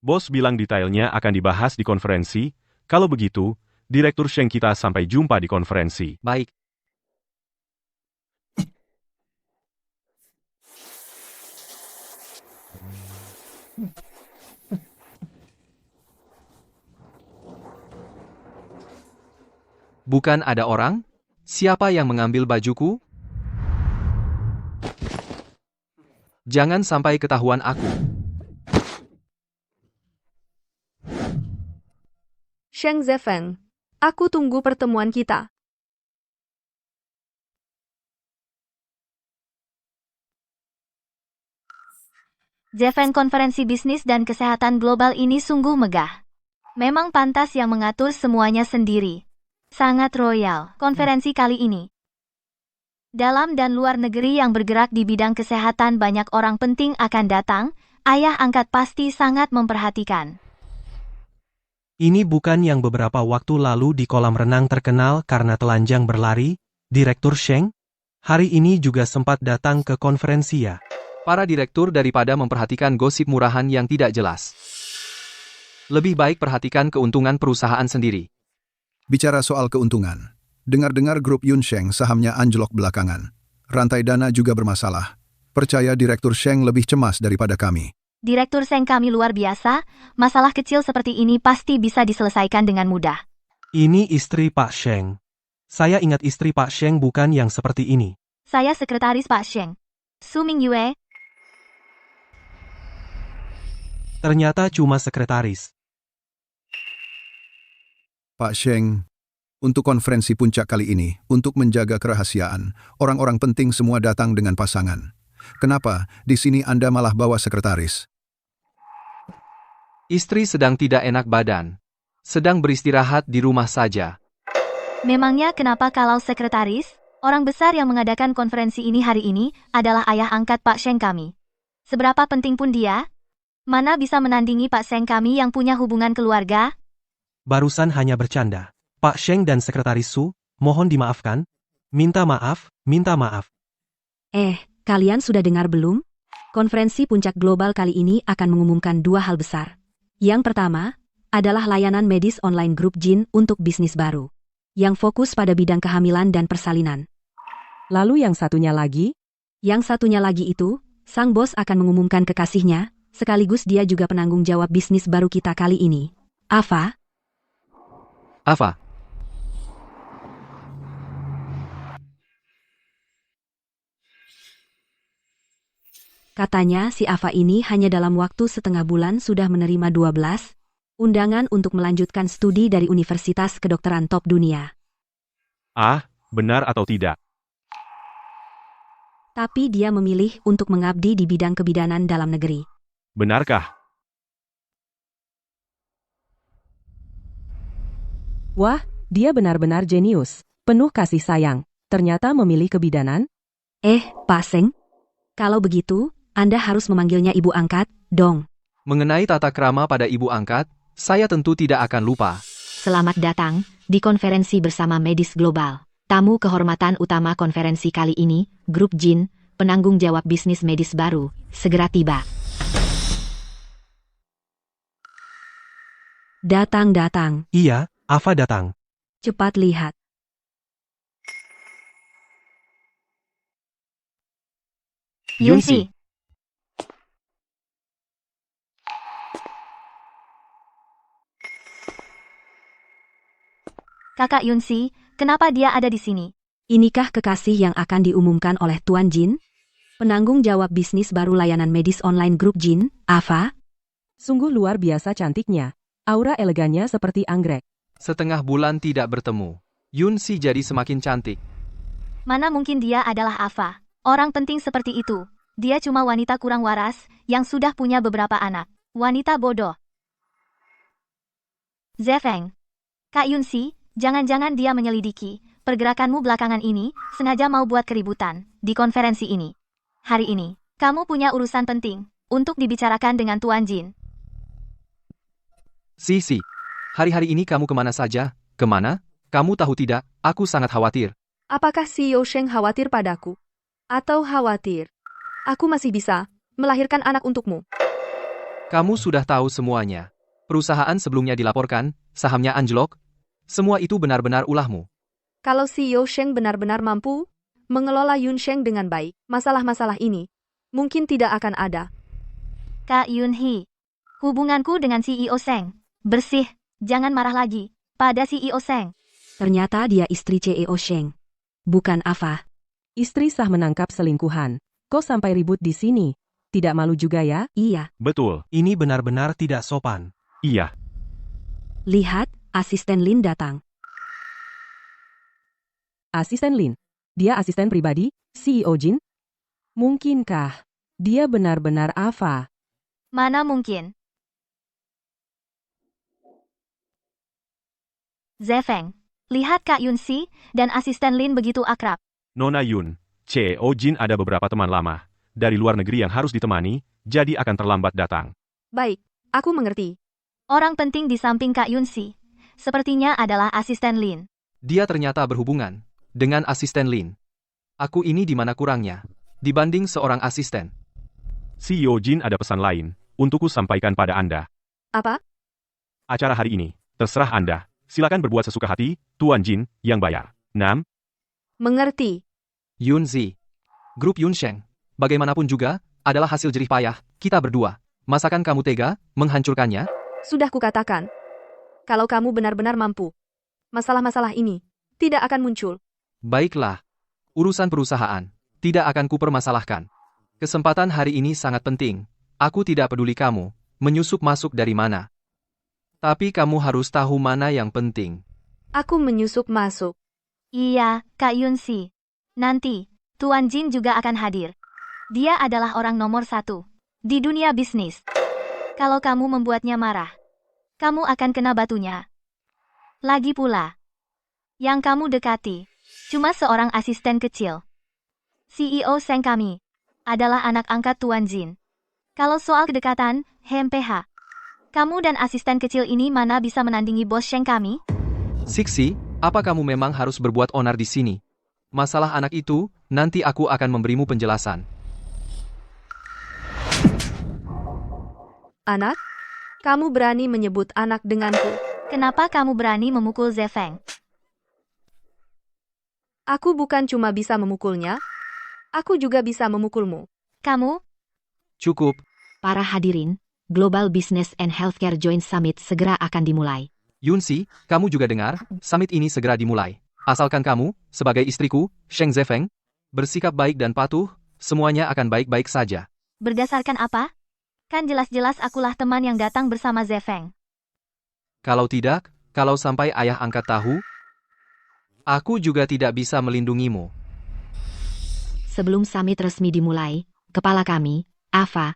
Bos bilang detailnya akan dibahas di konferensi, kalau begitu, Direktur Sheng kita sampai jumpa di konferensi. Baik. Bukan ada orang? Siapa yang mengambil bajuku? Jangan sampai ketahuan aku. Sheng Zefeng, aku tunggu pertemuan kita. Zefeng, konferensi bisnis dan kesehatan global ini sungguh megah. Memang pantas yang mengatur semuanya sendiri. Sangat royal, konferensi kali ini. Dalam dan luar negeri yang bergerak di bidang kesehatan banyak orang penting akan datang, ayah angkat pasti sangat memperhatikan. Ini bukan yang beberapa waktu lalu di kolam renang terkenal karena telanjang berlari, Direktur Sheng? Hari ini juga sempat datang ke konferensi ya. Para direktur daripada memperhatikan gosip murahan yang tidak jelas. Lebih baik perhatikan keuntungan perusahaan sendiri. Bicara soal keuntungan, dengar-dengar grup Yunsheng sahamnya anjlok belakangan. Rantai dana juga bermasalah. Percaya Direktur Sheng lebih cemas daripada kami. Direktur Sheng kami luar biasa, masalah kecil seperti ini pasti bisa diselesaikan dengan mudah. Ini istri Pak Sheng. Saya ingat istri Pak Sheng bukan yang seperti ini. Saya sekretaris Pak Sheng. Su Mingyue. Ternyata cuma sekretaris. Pak Sheng, untuk konferensi puncak kali ini, untuk menjaga kerahasiaan, orang-orang penting semua datang dengan pasangan. Kenapa di sini Anda malah bawa sekretaris? Istri sedang tidak enak badan. Sedang beristirahat di rumah saja. Memangnya kenapa kalau sekretaris? Orang besar yang mengadakan konferensi ini hari ini adalah ayah angkat Pak Sheng kami. Seberapa penting pun dia, mana bisa menandingi Pak Sheng kami yang punya hubungan keluarga? Barusan hanya bercanda. Pak Sheng dan Sekretaris Su, mohon dimaafkan. Minta maaf, minta maaf. Kalian sudah dengar belum? Konferensi puncak global kali ini akan mengumumkan 2 hal besar. Yang pertama, adalah layanan medis online grup Jin untuk bisnis baru. Yang fokus pada bidang kehamilan dan persalinan. Lalu yang satunya lagi? Yang satunya lagi itu, sang bos akan mengumumkan kekasihnya, sekaligus dia juga penanggung jawab bisnis baru kita kali ini. Ava? Katanya si Ava ini hanya dalam waktu setengah bulan sudah menerima 12 undangan untuk melanjutkan studi dari Universitas Kedokteran top dunia. Benar atau tidak? Tapi dia memilih untuk mengabdi di bidang kebidanan dalam negeri. Benarkah? Wah, dia benar-benar jenius. Penuh kasih sayang. Ternyata memilih kebidanan? Pak Sheng? Kalau begitu, Anda harus memanggilnya ibu angkat, dong. Mengenai tata krama pada ibu angkat, saya tentu tidak akan lupa. Selamat datang di konferensi bersama Medis Global. Tamu kehormatan utama konferensi kali ini, Grup Jin, penanggung jawab bisnis medis baru, segera tiba. Datang. Iya, Ava datang. Cepat lihat. Yunsi. Kakak Yunsi, kenapa dia ada di sini? Inikah kekasih yang akan diumumkan oleh Tuan Jin? Penanggung jawab bisnis baru layanan medis online grup Jin, Ava? Sungguh luar biasa cantiknya. Aura elegannya seperti anggrek. Setengah bulan tidak bertemu. Yunsi jadi semakin cantik. Mana mungkin dia adalah Ava? Orang penting seperti itu. Dia cuma wanita kurang waras yang sudah punya beberapa anak. Wanita bodoh. Zefeng. Kak Yunsi, jangan-jangan dia menyelidiki pergerakanmu belakangan ini, sengaja mau buat keributan di konferensi ini. Hari ini, kamu punya urusan penting untuk dibicarakan dengan Tuan Jin. Si. Hari-hari ini kamu kemana saja? Kemana? Kamu tahu tidak, aku sangat khawatir. Apakah CEO Sheng khawatir padaku? Atau khawatir aku masih bisa melahirkan anak untukmu? Kamu sudah tahu semuanya. Perusahaan sebelumnya dilaporkan, sahamnya anjlok. Semua itu benar-benar ulahmu. Kalau CEO Sheng benar-benar mampu mengelola Yun Sheng dengan baik, masalah-masalah ini mungkin tidak akan ada. Kak Yun Hee, hubunganku dengan CEO Sheng bersih. Jangan marah lagi pada CEO Sheng. Ternyata dia istri CEO Sheng. Bukan Ava. Istri sah menangkap selingkuhan. Kok sampai ribut di sini? Tidak malu juga ya? Iya. Betul. Ini benar-benar tidak sopan. Iya. Lihat, asisten Lin datang. Asisten Lin. Dia asisten pribadi, CEO Jin? Mungkinkah dia benar-benar Ava? Mana mungkin? Zefeng, lihat Kak Yun Si dan asisten Lin begitu akrab. Nona Yun, CEO Jin ada beberapa teman lama dari luar negeri yang harus ditemani, jadi akan terlambat datang. Baik, aku mengerti. Orang penting di samping Kak Yun Si sepertinya adalah asisten Lin. Dia ternyata berhubungan dengan asisten Lin. Aku ini di mana kurangnya dibanding seorang asisten. CEO Jin ada pesan lain untukku sampaikan pada Anda. Apa? Acara hari ini, terserah Anda. Silakan berbuat sesuka hati, Tuan Jin yang bayar. 6. Mengerti. Yun Zi. Grup Yun Sheng, bagaimanapun juga, adalah hasil jerih payah kita berdua. Masakan kamu tega menghancurkannya? Sudah kukatakan. Kalau kamu benar-benar mampu, masalah-masalah ini tidak akan muncul. Baiklah. Urusan perusahaan tidak akan kupermasalahkan. Kesempatan hari ini sangat penting. Aku tidak peduli kamu menyusup masuk dari mana. Tapi kamu harus tahu mana yang penting. Aku menyusup masuk. Iya, Kak Yun Si. Nanti, Tuan Jin juga akan hadir. Dia adalah orang nomor 1 di dunia bisnis. Kalau kamu membuatnya marah, kamu akan kena batunya. Lagi pula, yang kamu dekati cuma seorang asisten kecil. CEO Sheng kami adalah anak angkat Tuan Jin. Kalau soal kedekatan, HMPH. Kamu dan asisten kecil ini mana bisa menandingi bos Sheng kami? Siksi, apa kamu memang harus berbuat onar di sini? Masalah anak itu, nanti aku akan memberimu penjelasan. Anak? Kamu berani menyebut anak denganku? Kenapa kamu berani memukul Zefeng? Aku bukan cuma bisa memukulnya, aku juga bisa memukulmu. Kamu? Cukup. Para hadirin, Global Business and Healthcare Joint Summit segera akan dimulai. Yun Si, kamu juga dengar, summit ini segera dimulai. Asalkan kamu, sebagai istriku, Sheng Zefeng, bersikap baik dan patuh, semuanya akan baik-baik saja. Berdasarkan apa? Kan jelas-jelas akulah teman yang datang bersama Zefeng. Kalau tidak, kalau sampai ayah angkat tahu, aku juga tidak bisa melindungimu. Sebelum summit resmi dimulai, kepala kami, Ava,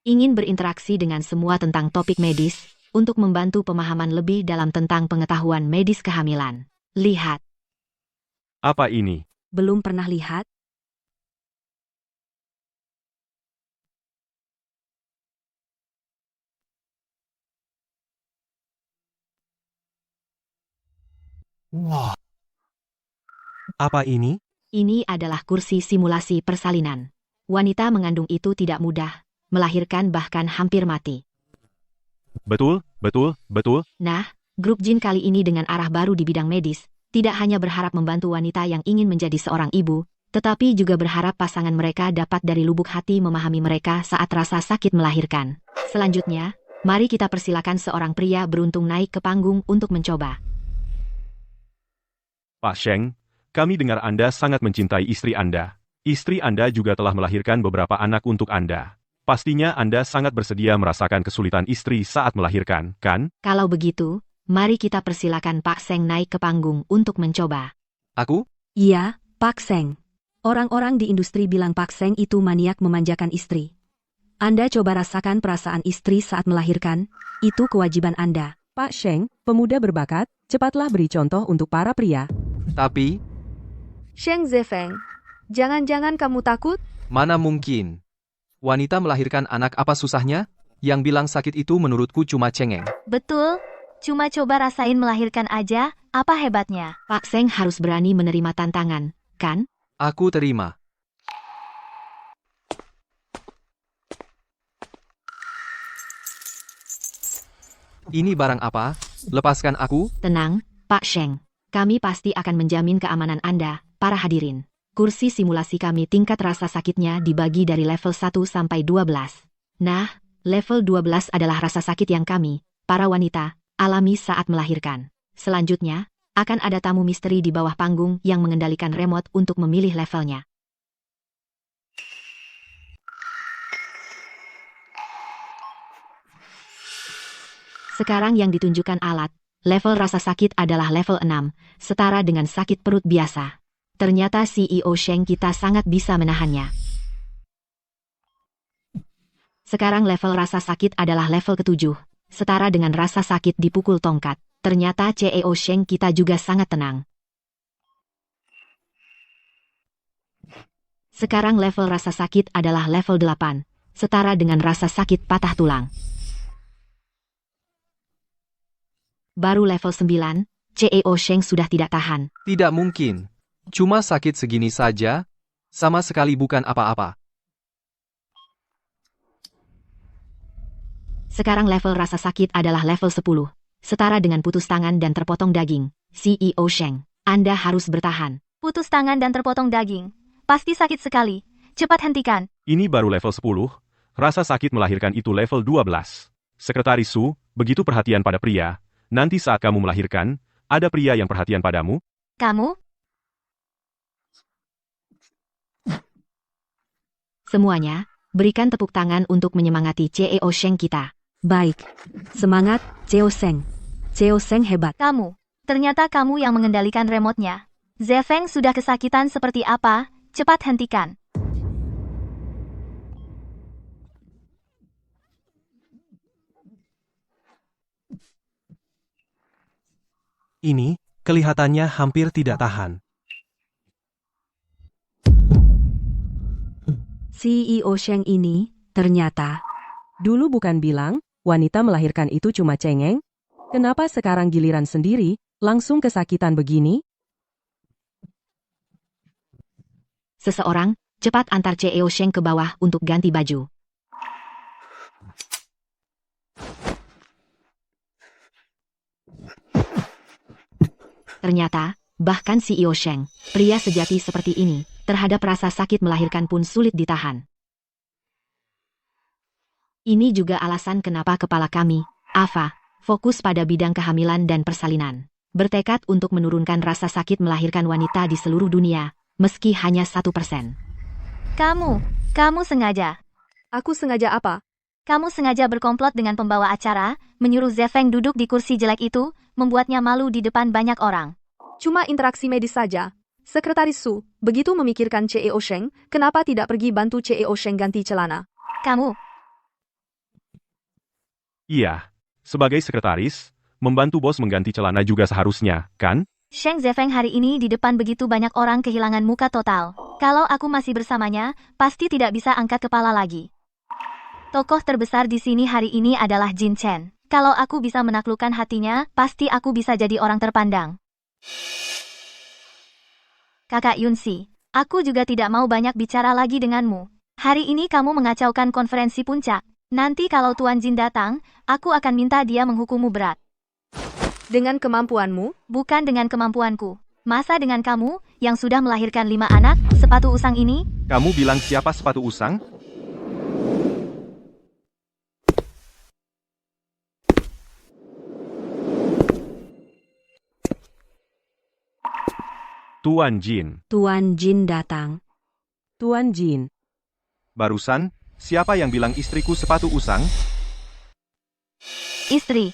ingin berinteraksi dengan semua tentang topik medis, untuk membantu pemahaman lebih dalam tentang pengetahuan medis kehamilan. Lihat. Apa ini? Belum pernah lihat? Wah. Apa ini? Ini adalah kursi simulasi persalinan. Wanita mengandung itu tidak mudah, melahirkan bahkan hampir mati. Betul. Nah, grup Jin kali ini dengan arah baru di bidang medis, tidak hanya berharap membantu wanita yang ingin menjadi seorang ibu, tetapi juga berharap pasangan mereka dapat dari lubuk hati memahami mereka saat rasa sakit melahirkan. Selanjutnya, mari kita persilakan seorang pria beruntung naik ke panggung untuk mencoba. Pak Sheng, kami dengar Anda sangat mencintai istri Anda. Istri Anda juga telah melahirkan beberapa anak untuk Anda. Pastinya Anda sangat bersedia merasakan kesulitan istri saat melahirkan, kan? Kalau begitu, mari kita persilakan Pak Sheng naik ke panggung untuk mencoba. Aku? Iya, Pak Sheng. Orang-orang di industri bilang Pak Sheng itu maniak memanjakan istri. Anda coba rasakan perasaan istri saat melahirkan, itu kewajiban Anda. Pak Sheng, pemuda berbakat, cepatlah beri contoh untuk para pria. Tapi, Sheng Zefeng, jangan-jangan kamu takut? mana mungkin? Wanita melahirkan anak apa susahnya? Yang bilang sakit itu menurutku cuma cengeng. Betul, cuma coba rasain melahirkan aja, apa hebatnya? Pak Seng harus berani menerima tantangan, kan? Aku terima. Ini barang apa? Lepaskan aku. Tenang, Pak Sheng. Kami pasti akan menjamin keamanan Anda, para hadirin. Kursi simulasi kami tingkat rasa sakitnya dibagi dari level 1 sampai 12. Nah, level 12 adalah rasa sakit yang kami, para wanita, alami saat melahirkan. Selanjutnya, akan ada tamu misteri di bawah panggung yang mengendalikan remote untuk memilih levelnya. Sekarang yang ditunjukkan alat, level rasa sakit adalah level 6, setara dengan sakit perut biasa. Ternyata CEO Sheng kita sangat bisa menahannya. Sekarang level rasa sakit adalah level ke-7, setara dengan rasa sakit dipukul tongkat. Ternyata CEO Sheng kita juga sangat tenang. Sekarang level rasa sakit adalah level 8, setara dengan rasa sakit patah tulang. Baru level 9, CEO Sheng sudah tidak tahan. Tidak mungkin. Cuma sakit segini saja, sama sekali bukan apa-apa. Sekarang level rasa sakit adalah level 10, setara dengan putus tangan dan terpotong daging. CEO Sheng, Anda harus bertahan. Putus tangan dan terpotong daging. Pasti sakit sekali. Cepat hentikan. Ini baru level 10, rasa sakit melahirkan itu level 12. Sekretaris Su, begitu perhatian pada pria, nanti saat kamu melahirkan, ada pria yang perhatian padamu? Kamu? Semuanya, berikan tepuk tangan untuk menyemangati CEO Sheng kita. Baik. Semangat, CEO Sheng. CEO Sheng hebat. Kamu. Ternyata kamu yang mengendalikan remote-nya. Zefeng sudah kesakitan seperti apa? Cepat hentikan. Ini, kelihatannya hampir tidak tahan. CEO Sheng ini, ternyata. Dulu bukan bilang, wanita melahirkan itu cuma cengeng? Kenapa sekarang giliran sendiri, langsung kesakitan begini? Seseorang, cepat antar CEO Sheng ke bawah untuk ganti baju. Ternyata, bahkan CEO Sheng, pria sejati seperti ini, terhadap rasa sakit melahirkan pun sulit ditahan. Ini juga alasan kenapa kepala kami, Ava, fokus pada bidang kehamilan dan persalinan. Bertekad untuk menurunkan rasa sakit melahirkan wanita di seluruh dunia, meski hanya 1%. Kamu sengaja. Aku sengaja apa? Kamu sengaja berkomplot dengan pembawa acara, menyuruh Zefeng duduk di kursi jelek itu, membuatnya malu di depan banyak orang. Cuma interaksi medis saja. Sekretaris Su, begitu memikirkan CEO Sheng, kenapa tidak pergi bantu CEO Sheng ganti celana? Kamu? Iya. Sebagai sekretaris, membantu bos mengganti celana juga seharusnya, kan? Sheng Zefeng hari ini di depan begitu banyak orang kehilangan muka total. Kalau aku masih bersamanya, pasti tidak bisa angkat kepala lagi. Tokoh terbesar di sini hari ini adalah Jin Chen. Kalau aku bisa menaklukkan hatinya, pasti aku bisa jadi orang terpandang. Kakak Yunsi, aku juga tidak mau banyak bicara lagi denganmu. Hari ini kamu mengacaukan konferensi puncak. Nanti kalau Tuan Jin datang, aku akan minta dia menghukummu berat. Dengan kemampuanmu? Bukan dengan kemampuanku. Masa dengan kamu, yang sudah melahirkan 5 anak, sepatu usang ini? Kamu bilang siapa sepatu usang? Tuan Jin. Tuan Jin datang. Tuan Jin. Barusan, siapa yang bilang istriku sepatu usang? Istri.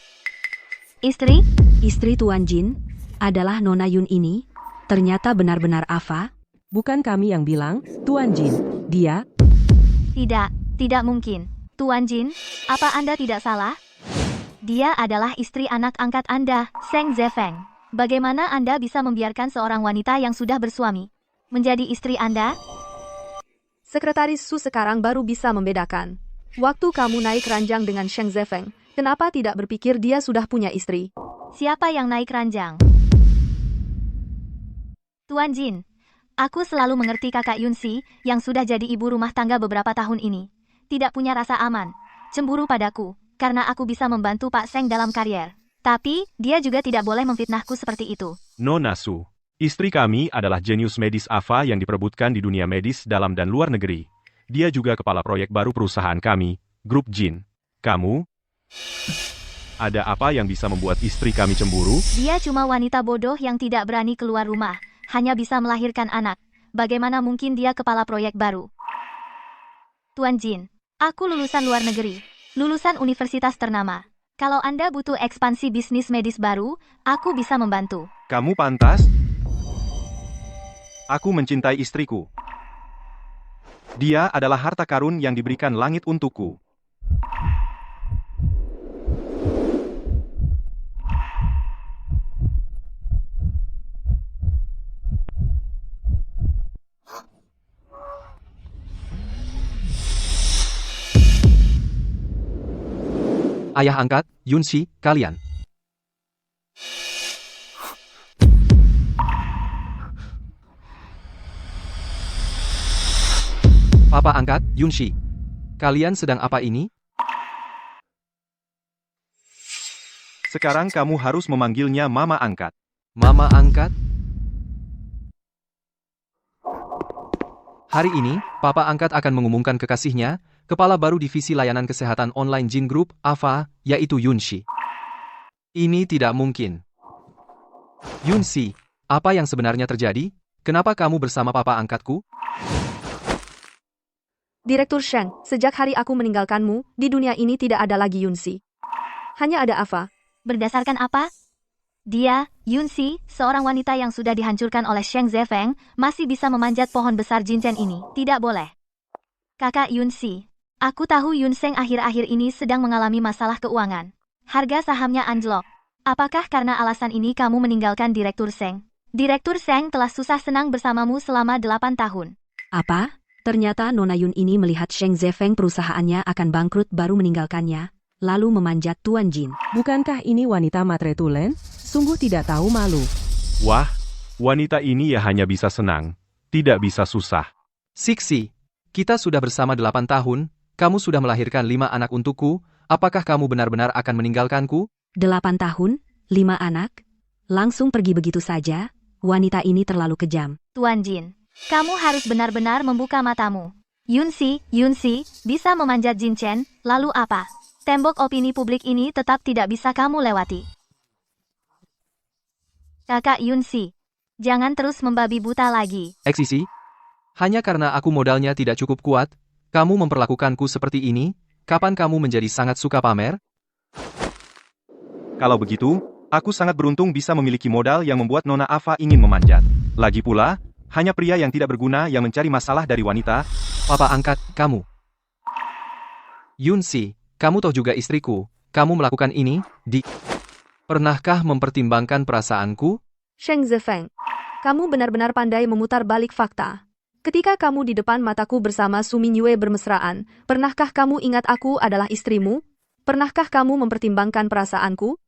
Istri Tuan Jin adalah Nona Yun ini. Ternyata benar-benar Ava. Bukan kami yang bilang, Tuan Jin. Dia. Tidak mungkin. Tuan Jin, apa Anda tidak salah? Dia adalah istri anak angkat Anda, Seng Zefeng. Bagaimana Anda bisa membiarkan seorang wanita yang sudah bersuami menjadi istri Anda? Sekretaris Su sekarang baru bisa membedakan. Waktu kamu naik ranjang dengan Sheng Zefeng, kenapa tidak berpikir dia sudah punya istri? Siapa yang naik ranjang? Tuan Jin, aku selalu mengerti kakak Yunxi yang sudah jadi ibu rumah tangga beberapa tahun ini. Tidak punya rasa aman, cemburu padaku, karena aku bisa membantu Pak Seng dalam karier. Tapi, dia juga tidak boleh memfitnahku seperti itu. Nona Su, istri kami adalah jenius medis Ava yang diperebutkan di dunia medis dalam dan luar negeri. Dia juga kepala proyek baru perusahaan kami, Grup Jin. Kamu? Ada apa yang bisa membuat istri kami cemburu? Dia cuma wanita bodoh yang tidak berani keluar rumah, hanya bisa melahirkan anak. Bagaimana mungkin dia kepala proyek baru? Tuan Jin, aku lulusan luar negeri, lulusan universitas ternama. Kalau Anda butuh ekspansi bisnis medis baru, aku bisa membantu. Kamu pantas? Aku mencintai istriku. Dia adalah harta karun yang diberikan langit untukku. Ayah angkat, Yunxi, kalian. Papa angkat, Yunxi. Kalian sedang apa ini? Sekarang kamu harus memanggilnya Mama Angkat. Mama angkat? Hari ini, Papa angkat akan mengumumkan kekasihnya, kepala baru divisi layanan kesehatan online Jin Group, Ava, yaitu Yunxi. Ini tidak mungkin. Yunxi, apa yang sebenarnya terjadi? Kenapa kamu bersama Papa angkatku? Direktur Sheng, sejak hari aku meninggalkanmu, di dunia ini tidak ada lagi Yunxi. Hanya ada Ava. Berdasarkan apa? Dia, Yunxi, seorang wanita yang sudah dihancurkan oleh Sheng Zefeng, masih bisa memanjat pohon besar Jinchen ini. Tidak boleh. Kakak Yunxi, aku tahu Yunseng akhir-akhir ini sedang mengalami masalah keuangan. Harga sahamnya anjlok. Apakah karena alasan ini kamu meninggalkan Direktur Sheng? Direktur Sheng telah susah senang bersamamu selama 8 tahun. Apa? Ternyata Nona Yun ini melihat Sheng Zefeng perusahaannya akan bangkrut baru meninggalkannya, lalu memanjat Tuan Jin. Bukankah ini wanita matre tulen? Sungguh tidak tahu malu. Wah, wanita ini ya hanya bisa senang, tidak bisa susah. Siksi, kita sudah bersama 8 tahun, kamu sudah melahirkan 5 anak untukku, apakah kamu benar-benar akan meninggalkanku? 8 tahun, 5 anak? Langsung pergi begitu saja? Wanita ini terlalu kejam. Tuan Jin, kamu harus benar-benar membuka matamu. Yunxi bisa memanjat Jinchen, lalu apa? Tembok opini publik ini tetap tidak bisa kamu lewati. Kakak Yunxi, jangan terus membabi buta lagi. Eksisi, hanya karena aku modalnya tidak cukup kuat, kamu memperlakukanku seperti ini, kapan kamu menjadi sangat suka pamer? Kalau begitu, aku sangat beruntung bisa memiliki modal yang membuat Nona Ava ingin memanjat. Lagi pula, hanya pria yang tidak berguna yang mencari masalah dari wanita. Papa angkat, kamu. Yunxi, kamu toh juga istriku, kamu melakukan ini, Pernahkah mempertimbangkan perasaanku? Sheng Zefeng, kamu benar-benar pandai memutar balik fakta. Ketika kamu di depan mataku bersama Su Mingyue bermesraan, pernahkah kamu ingat aku adalah istrimu? Pernahkah kamu mempertimbangkan perasaanku?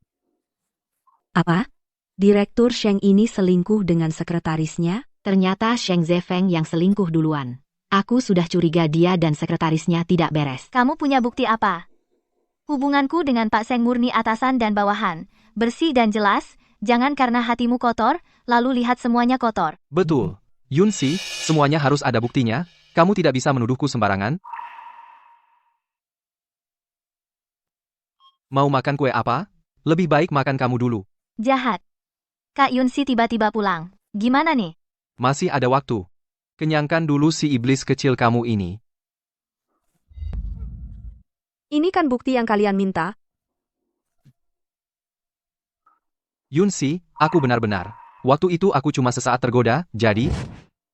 Apa? Direktur Sheng ini selingkuh dengan sekretarisnya? Ternyata Sheng Zefeng yang selingkuh duluan. Aku sudah curiga dia dan sekretarisnya tidak beres. Kamu punya bukti apa? Hubunganku dengan Pak Seng murni atasan dan bawahan, bersih dan jelas, jangan karena hatimu kotor, lalu lihat semuanya kotor. Betul. Yunxi, semuanya harus ada buktinya, kamu tidak bisa menuduhku sembarangan. Mau makan kue apa? Lebih baik makan kamu dulu. Jahat. Kak Yunxi tiba-tiba pulang. Gimana nih? Masih ada waktu. Kenyangkan dulu si iblis kecil kamu ini. Ini kan bukti yang kalian minta. Yunxi, aku benar-benar. Waktu itu aku cuma sesaat tergoda, jadi...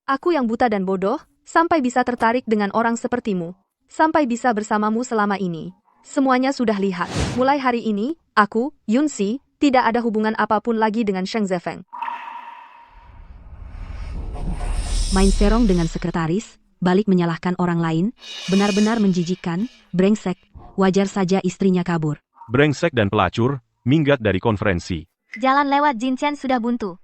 Aku yang buta dan bodoh, sampai bisa tertarik dengan orang sepertimu. Sampai bisa bersamamu selama ini. Semuanya sudah lihat. Mulai hari ini, aku, Yunxi, tidak ada hubungan apapun lagi dengan Sheng Zefeng. Main serong dengan sekretaris, balik menyalahkan orang lain, benar-benar menjijikkan, brengsek, wajar saja istrinya kabur. Brengsek dan pelacur, minggat dari konferensi. Jalan lewat Jin Chen sudah buntu.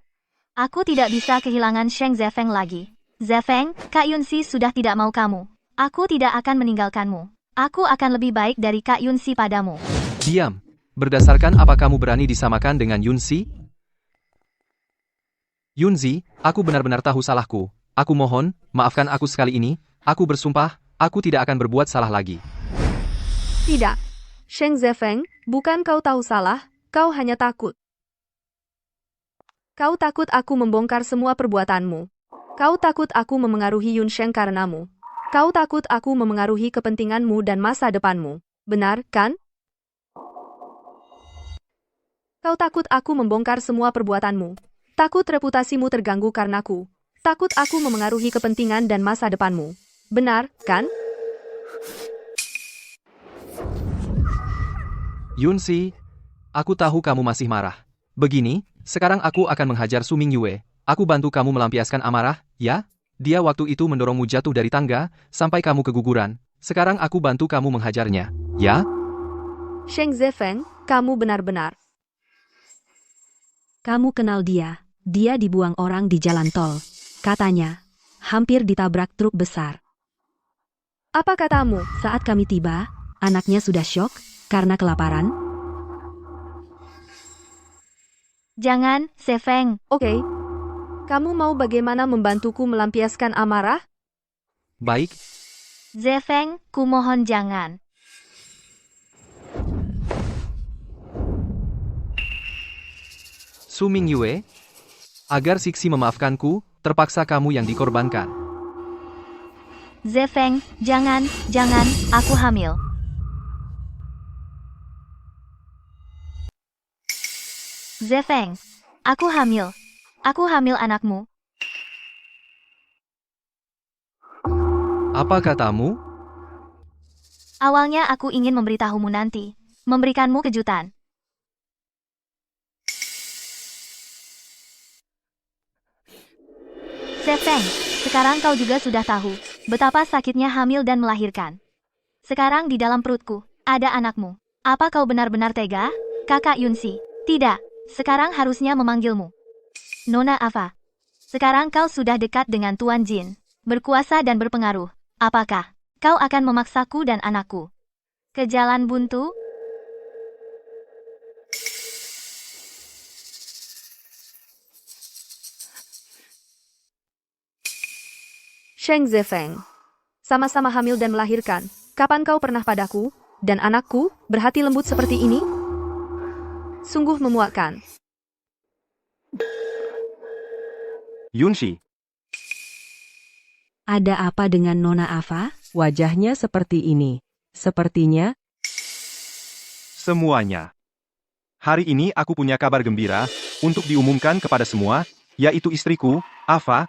Aku tidak bisa kehilangan Sheng Zefeng lagi. Zefeng, Kak Yunxi sudah tidak mau kamu. Aku tidak akan meninggalkanmu. Aku akan lebih baik dari Kak Yunxi padamu. Diam. Berdasarkan apa kamu berani disamakan dengan Yunxi? Yunxi, aku benar-benar tahu salahku. Aku mohon, maafkan aku sekali ini. Aku bersumpah, aku tidak akan berbuat salah lagi. Tidak. Sheng Zefeng, bukan kau tahu salah, kau hanya takut. Kau takut aku membongkar semua perbuatanmu. Kau takut aku memengaruhi Yun Sheng karenamu. Kau takut aku memengaruhi kepentinganmu dan masa depanmu. Benar, kan? Kau takut aku membongkar semua perbuatanmu. Takut reputasimu terganggu karenaku. Takut aku memengaruhi kepentingan dan masa depanmu. Benar, kan? Yunxi, aku tahu kamu masih marah. Begini, sekarang aku akan menghajar Su Mingyue. Aku bantu kamu melampiaskan amarah, ya? Dia waktu itu mendorongmu jatuh dari tangga, sampai kamu keguguran. Sekarang aku bantu kamu menghajarnya, ya? Sheng Zefeng, kamu benar-benar. Kamu kenal dia. Dia dibuang orang di jalan tol. Katanya, hampir ditabrak truk besar. Apa katamu? Saat kami tiba, anaknya sudah syok karena kelaparan. Jangan, Zefeng. Oke. Kamu mau bagaimana membantuku melampiaskan amarah? Baik. Zefeng, kumohon jangan. Su Mingyue, agar Sixi memaafkanku, terpaksa kamu yang dikorbankan. Zefeng, jangan, aku hamil. Zefeng, aku hamil. Aku hamil anakmu. Apa katamu? Awalnya aku ingin memberitahumu nanti. Memberikanmu kejutan. Zefeng, sekarang kau juga sudah tahu betapa sakitnya hamil dan melahirkan. Sekarang di dalam perutku ada anakmu. Apa kau benar-benar tega? Kakak Yunxi. Tidak, sekarang harusnya memanggilmu Nona Ava. Sekarang kau sudah dekat dengan Tuan Jin, berkuasa dan berpengaruh. Apakah kau akan memaksaku dan anakku ke jalan buntu? Sheng Zefeng. Sama-sama hamil dan melahirkan. Kapan kau pernah padaku dan anakku berhati lembut seperti ini? Sungguh memuakkan. Yunxi. Ada apa dengan Nona Ava? Wajahnya seperti ini. Sepertinya Semuanya. Hari ini aku punya kabar gembira untuk diumumkan kepada semua, yaitu istriku, Ava.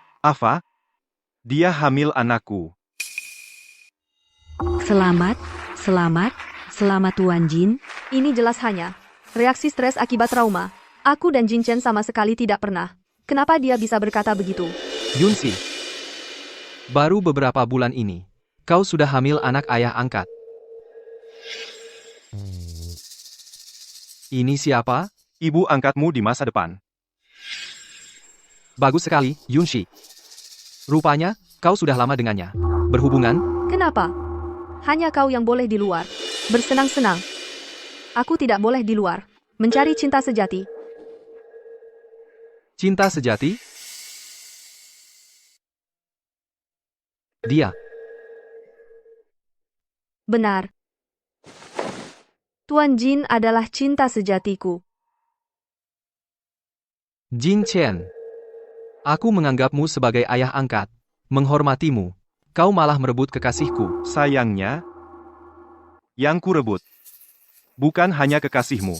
Dia hamil anakku. Selamat Tuan Jin. Ini jelas hanya reaksi stres akibat trauma. Aku dan Jin Chen sama sekali tidak pernah. Kenapa dia bisa berkata begitu? Yunxi, baru beberapa bulan ini, kau sudah hamil anak ayah angkat. Ini siapa? Ibu angkatmu di masa depan. Bagus sekali, Yunxi. Rupanya, kau sudah lama dengannya. Berhubungan? Kenapa? Hanya kau yang boleh di luar. Bersenang-senang. Aku tidak boleh di luar. Mencari cinta sejati. Cinta sejati? Dia. Benar. Tuan Jin adalah cinta sejatiku. Jin Chen. Aku menganggapmu sebagai ayah angkat. Menghormatimu. Kau malah merebut kekasihku. Sayangnya, yang ku rebut bukan hanya kekasihmu.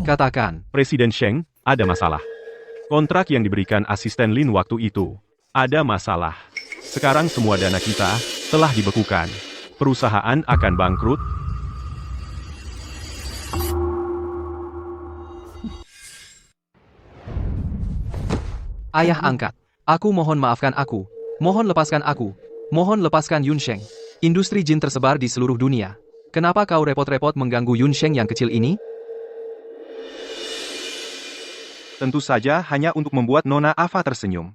Katakan. Presiden Sheng, ada masalah. Kontrak yang diberikan asisten Lin waktu itu, ada masalah. Sekarang semua dana kita telah dibekukan. Perusahaan akan bangkrut. Ayah angkat. Aku mohon maafkan aku. Mohon lepaskan aku. Mohon lepaskan Yunsheng. Industri jin tersebar di seluruh dunia. Kenapa kau repot-repot mengganggu Yunsheng yang kecil ini? Tentu saja hanya untuk membuat Nona Ava tersenyum.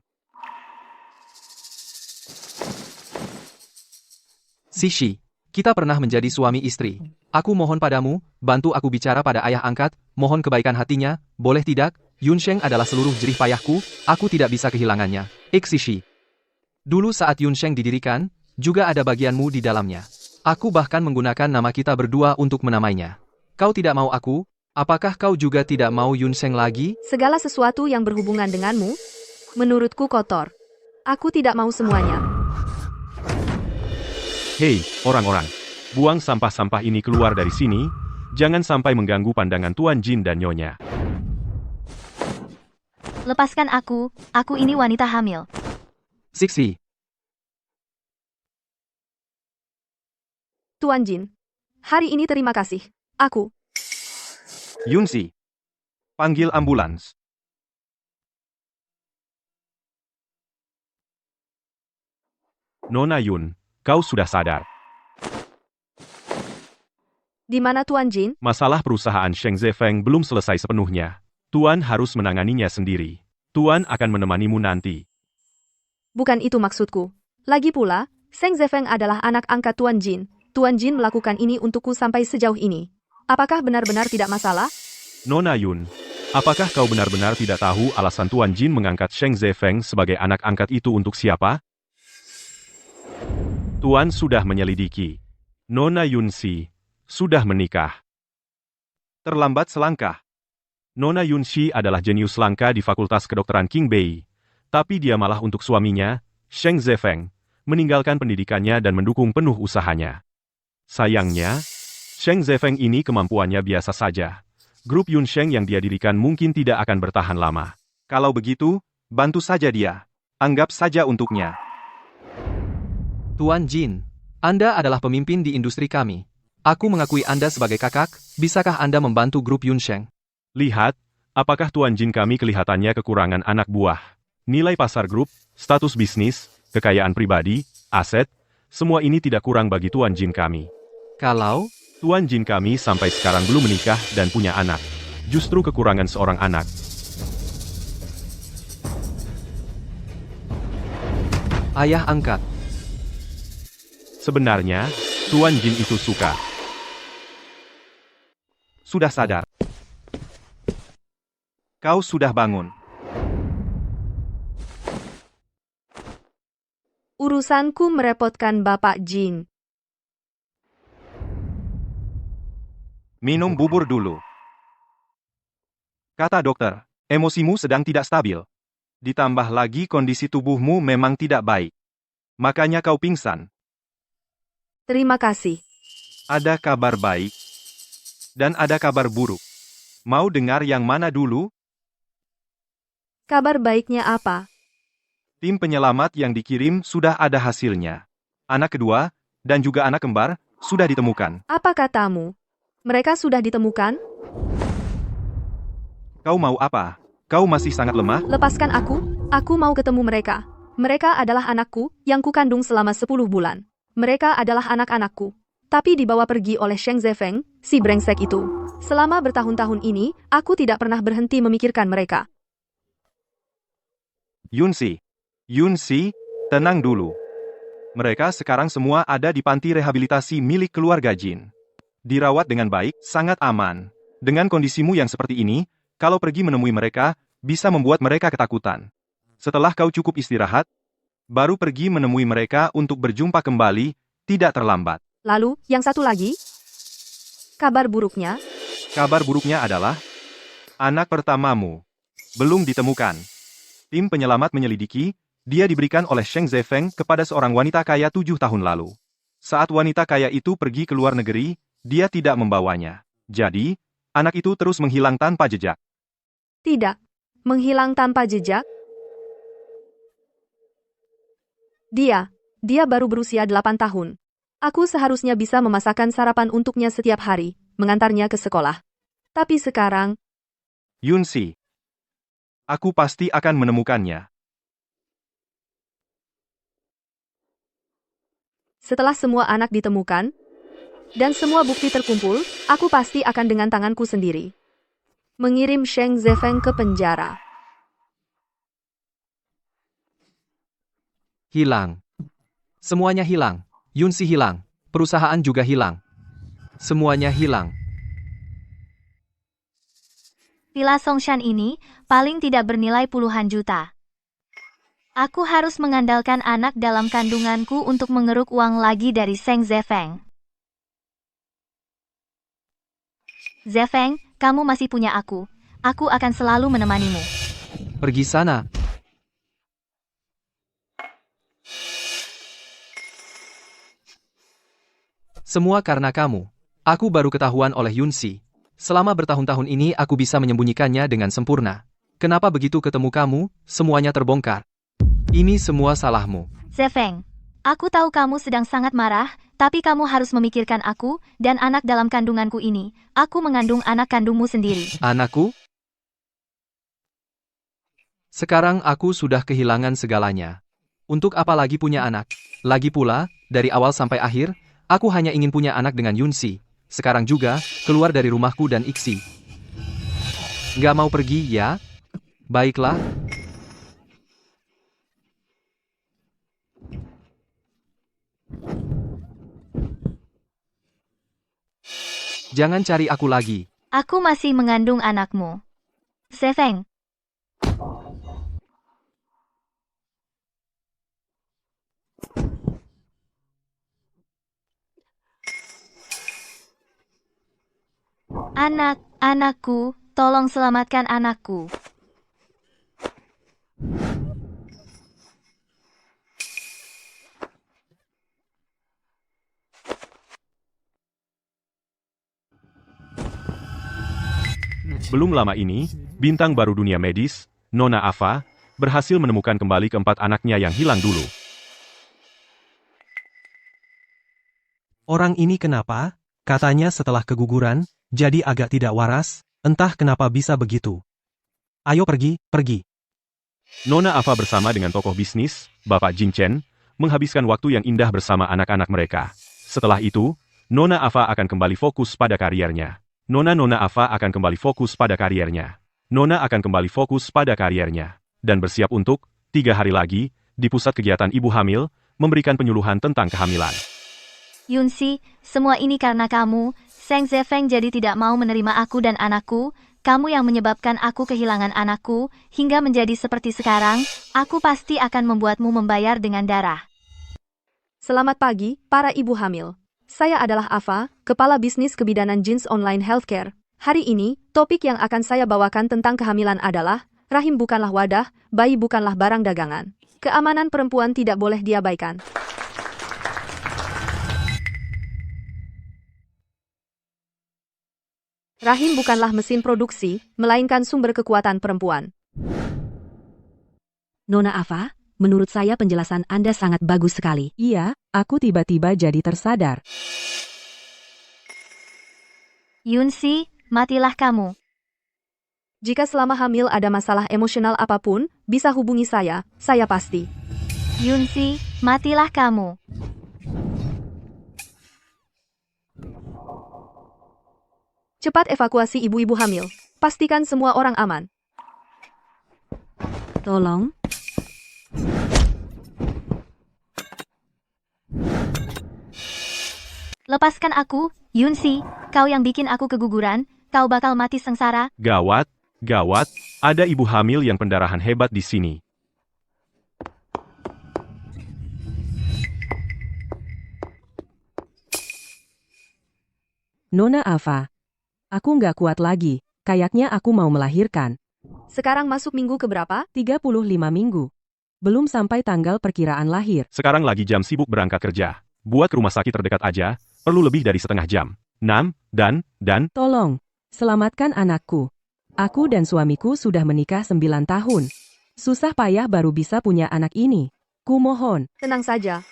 Sishi, kita pernah menjadi suami istri. Aku mohon padamu, bantu aku bicara pada ayah angkat, mohon kebaikan hatinya, boleh tidak? Yunsheng adalah seluruh jerih payahku, aku tidak bisa kehilangannya. Sishi. Dulu saat Yunsheng didirikan, juga ada bagianmu di dalamnya. Aku bahkan menggunakan nama kita berdua untuk menamainya. Kau tidak mau aku? Apakah kau juga tidak mau Yunsheng lagi? Segala sesuatu yang berhubungan denganmu, menurutku kotor. Aku tidak mau semuanya. Hei, orang-orang. Buang sampah-sampah ini keluar dari sini, jangan sampai mengganggu pandangan Tuan Jin dan Nyonya. Lepaskan aku ini wanita hamil. Sixi. Tuan Jin, hari ini terima kasih. Aku. Yunsi. Panggil ambulans. Nona Yun, kau sudah sadar. Di mana Tuan Jin? Masalah perusahaan Sheng Zefeng belum selesai sepenuhnya. Tuan harus menanganinya sendiri. Tuan akan menemanimu nanti. Bukan itu maksudku. Lagi pula, Sheng Zefeng adalah anak angkat Tuan Jin. Tuan Jin melakukan ini untukku sampai sejauh ini. Apakah benar-benar tidak masalah? Nona Yun, apakah kau benar-benar tidak tahu alasan Tuan Jin mengangkat Sheng Zefeng sebagai anak angkat itu untuk siapa? Tuan sudah menyelidiki. Nona Yunsi sudah menikah. Terlambat selangkah. Nona Yunshi adalah jenius langka di Fakultas Kedokteran King Bei. Tapi dia malah untuk suaminya, Sheng Zefeng, meninggalkan pendidikannya dan mendukung penuh usahanya. Sayangnya, Sheng Zefeng ini kemampuannya biasa saja. Grup Yunsheng yang dia dirikan mungkin tidak akan bertahan lama. Kalau begitu, bantu saja dia. Anggap saja untuknya. Tuan Jin, Anda adalah pemimpin di industri kami. Aku mengakui Anda sebagai kakak, bisakah Anda membantu grup Yunsheng? Lihat, apakah Tuan Jin kami kelihatannya kekurangan anak buah. Nilai pasar grup, status bisnis, kekayaan pribadi, aset, semua ini tidak kurang bagi Tuan Jin kami. Kalau Tuan Jin kami sampai sekarang belum menikah dan punya anak. Justru kekurangan seorang anak. ayah angkat. Sebenarnya, Tuan Jin itu suka. Sudah sadar. Kau sudah bangun. Urusanku merepotkan Bapak Jin. Minum bubur dulu. Kata dokter, emosimu sedang tidak stabil. Ditambah lagi kondisi tubuhmu memang tidak baik. Makanya kau pingsan. Terima kasih. Ada kabar baik. Dan ada kabar buruk. Mau dengar yang mana dulu? Kabar baiknya apa? Tim penyelamat yang dikirim sudah ada hasilnya. Anak kedua, dan juga anak kembar, sudah ditemukan. Apa katamu? Mereka sudah ditemukan? Kau mau apa? Kau masih sangat lemah? Lepaskan aku mau ketemu mereka. Mereka adalah anakku, yang kukandung selama 10 bulan. Mereka adalah anak-anakku. Tapi dibawa pergi oleh Sheng Zefeng, si brengsek itu. Selama bertahun-tahun ini, aku tidak pernah berhenti memikirkan mereka. Yunsi, tenang dulu. Mereka sekarang semua ada di panti rehabilitasi milik keluarga Jin. Dirawat dengan baik, sangat aman. Dengan kondisimu yang seperti ini, kalau pergi menemui mereka, bisa membuat mereka ketakutan. Setelah kau cukup istirahat, baru pergi menemui mereka untuk berjumpa kembali, tidak terlambat. Lalu, yang satu lagi? Kabar buruknya? Kabar buruknya adalah, anak pertamamu belum ditemukan. Tim penyelamat menyelidiki, dia diberikan oleh Sheng Zefeng kepada seorang wanita kaya 7 tahun lalu. Saat wanita kaya itu pergi ke luar negeri, dia tidak membawanya. Jadi, anak itu terus menghilang tanpa jejak. Tidak. Menghilang tanpa jejak? Dia baru berusia 8 tahun. Aku seharusnya bisa memasakkan sarapan untuknya setiap hari, mengantarnya ke sekolah. Tapi sekarang... Yunsi, aku pasti akan menemukannya. Setelah semua anak ditemukan, dan semua bukti terkumpul, aku pasti akan dengan tanganku sendiri mengirim Sheng Zefeng ke penjara. Hilang. Semuanya hilang. Yunxi hilang. Perusahaan juga hilang. Semuanya hilang. Villa Songshan ini paling tidak bernilai puluhan juta. Aku harus mengandalkan anak dalam kandunganku untuk mengeruk uang lagi dari Sheng Zefeng. Zefeng, kamu masih punya aku. Aku akan selalu menemanimu. Pergi sana. Semua karena kamu. Aku baru ketahuan oleh Yunxi. Selama bertahun-tahun ini aku bisa menyembunyikannya dengan sempurna. Kenapa begitu ketemu kamu, semuanya terbongkar? Ini semua salahmu. Zefeng, aku tahu kamu sedang sangat marah, tapi kamu harus memikirkan aku dan anak dalam kandunganku ini. Aku mengandung anak kandungmu sendiri. Anakku? Sekarang aku sudah kehilangan segalanya. Untuk apa lagi punya anak? Lagi pula, dari awal sampai akhir, aku hanya ingin punya anak dengan Yunxi. Sekarang juga, keluar dari rumahku dan Ixi. Nggak mau pergi, ya? Baiklah. Jangan cari aku lagi. Aku masih mengandung anakmu. Zefeng. Anakku, tolong selamatkan anakku. Belum lama ini, bintang baru dunia medis, Nona Ava, berhasil menemukan kembali keempat anaknya yang hilang dulu. Orang ini kenapa? Katanya setelah keguguran, jadi agak tidak waras, entah kenapa bisa begitu. Ayo pergi. Nona Ava bersama dengan tokoh bisnis, Bapak Jing Chen, menghabiskan waktu yang indah bersama anak-anak mereka. Setelah itu, Nona Ava akan kembali fokus pada kariernya. Nona Ava akan kembali fokus pada kariernya. Nona akan kembali fokus pada kariernya. Dan bersiap untuk, 3 hari lagi, di pusat kegiatan ibu hamil, memberikan penyuluhan tentang kehamilan. Yunxi, semua ini karena kamu. Sheng Zefeng jadi tidak mau menerima aku dan anakku. Kamu yang menyebabkan aku kehilangan anakku, hingga menjadi seperti sekarang. Aku pasti akan membuatmu membayar dengan darah. Selamat pagi, para ibu hamil. Saya adalah Ava, Kepala Bisnis Kebidanan Jeans Online Healthcare. Hari ini, topik yang akan saya bawakan tentang kehamilan adalah, rahim bukanlah wadah, bayi bukanlah barang dagangan. Keamanan perempuan tidak boleh diabaikan. Rahim bukanlah mesin produksi, melainkan sumber kekuatan perempuan. Nona Ava, menurut saya penjelasan Anda sangat bagus sekali. Iya, aku tiba-tiba jadi tersadar. Yunxi, matilah kamu. Jika selama hamil ada masalah emosional apapun, bisa hubungi saya pasti. Yunxi, matilah kamu. Cepat evakuasi ibu-ibu hamil. Pastikan semua orang aman. Tolong. Lepaskan aku, Yunxi. Kau yang bikin aku keguguran. Kau bakal mati sengsara. Gawat, ada ibu hamil yang pendarahan hebat di sini. Nona Ava, aku nggak kuat lagi. Kayaknya aku mau melahirkan. Sekarang masuk minggu keberapa? 35 minggu. Belum sampai tanggal perkiraan lahir. Sekarang lagi jam sibuk berangkat kerja. Buat ke rumah sakit terdekat aja, perlu lebih dari setengah jam. 6, dan... Tolong, selamatkan anakku. Aku dan suamiku sudah menikah 9 tahun. Susah payah baru bisa punya anak ini. Kumohon. Tenang saja.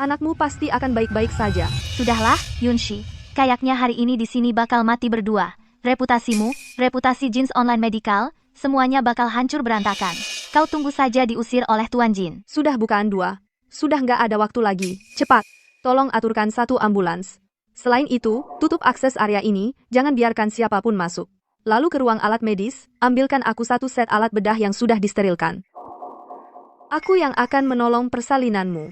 Anakmu pasti akan baik-baik saja. Sudahlah, Yunxi. Kayaknya hari ini di sini bakal mati berdua. Reputasimu, reputasi Jeans Online Medical, semuanya bakal hancur berantakan. Kau tunggu saja diusir oleh Tuan Jin. Sudah bukaan 2. Sudah nggak ada waktu lagi. Cepat. Tolong aturkan satu ambulans. Selain itu, tutup akses area ini, jangan biarkan siapapun masuk. Lalu ke ruang alat medis, ambilkan aku satu set alat bedah yang sudah disterilkan. Aku yang akan menolong persalinanmu.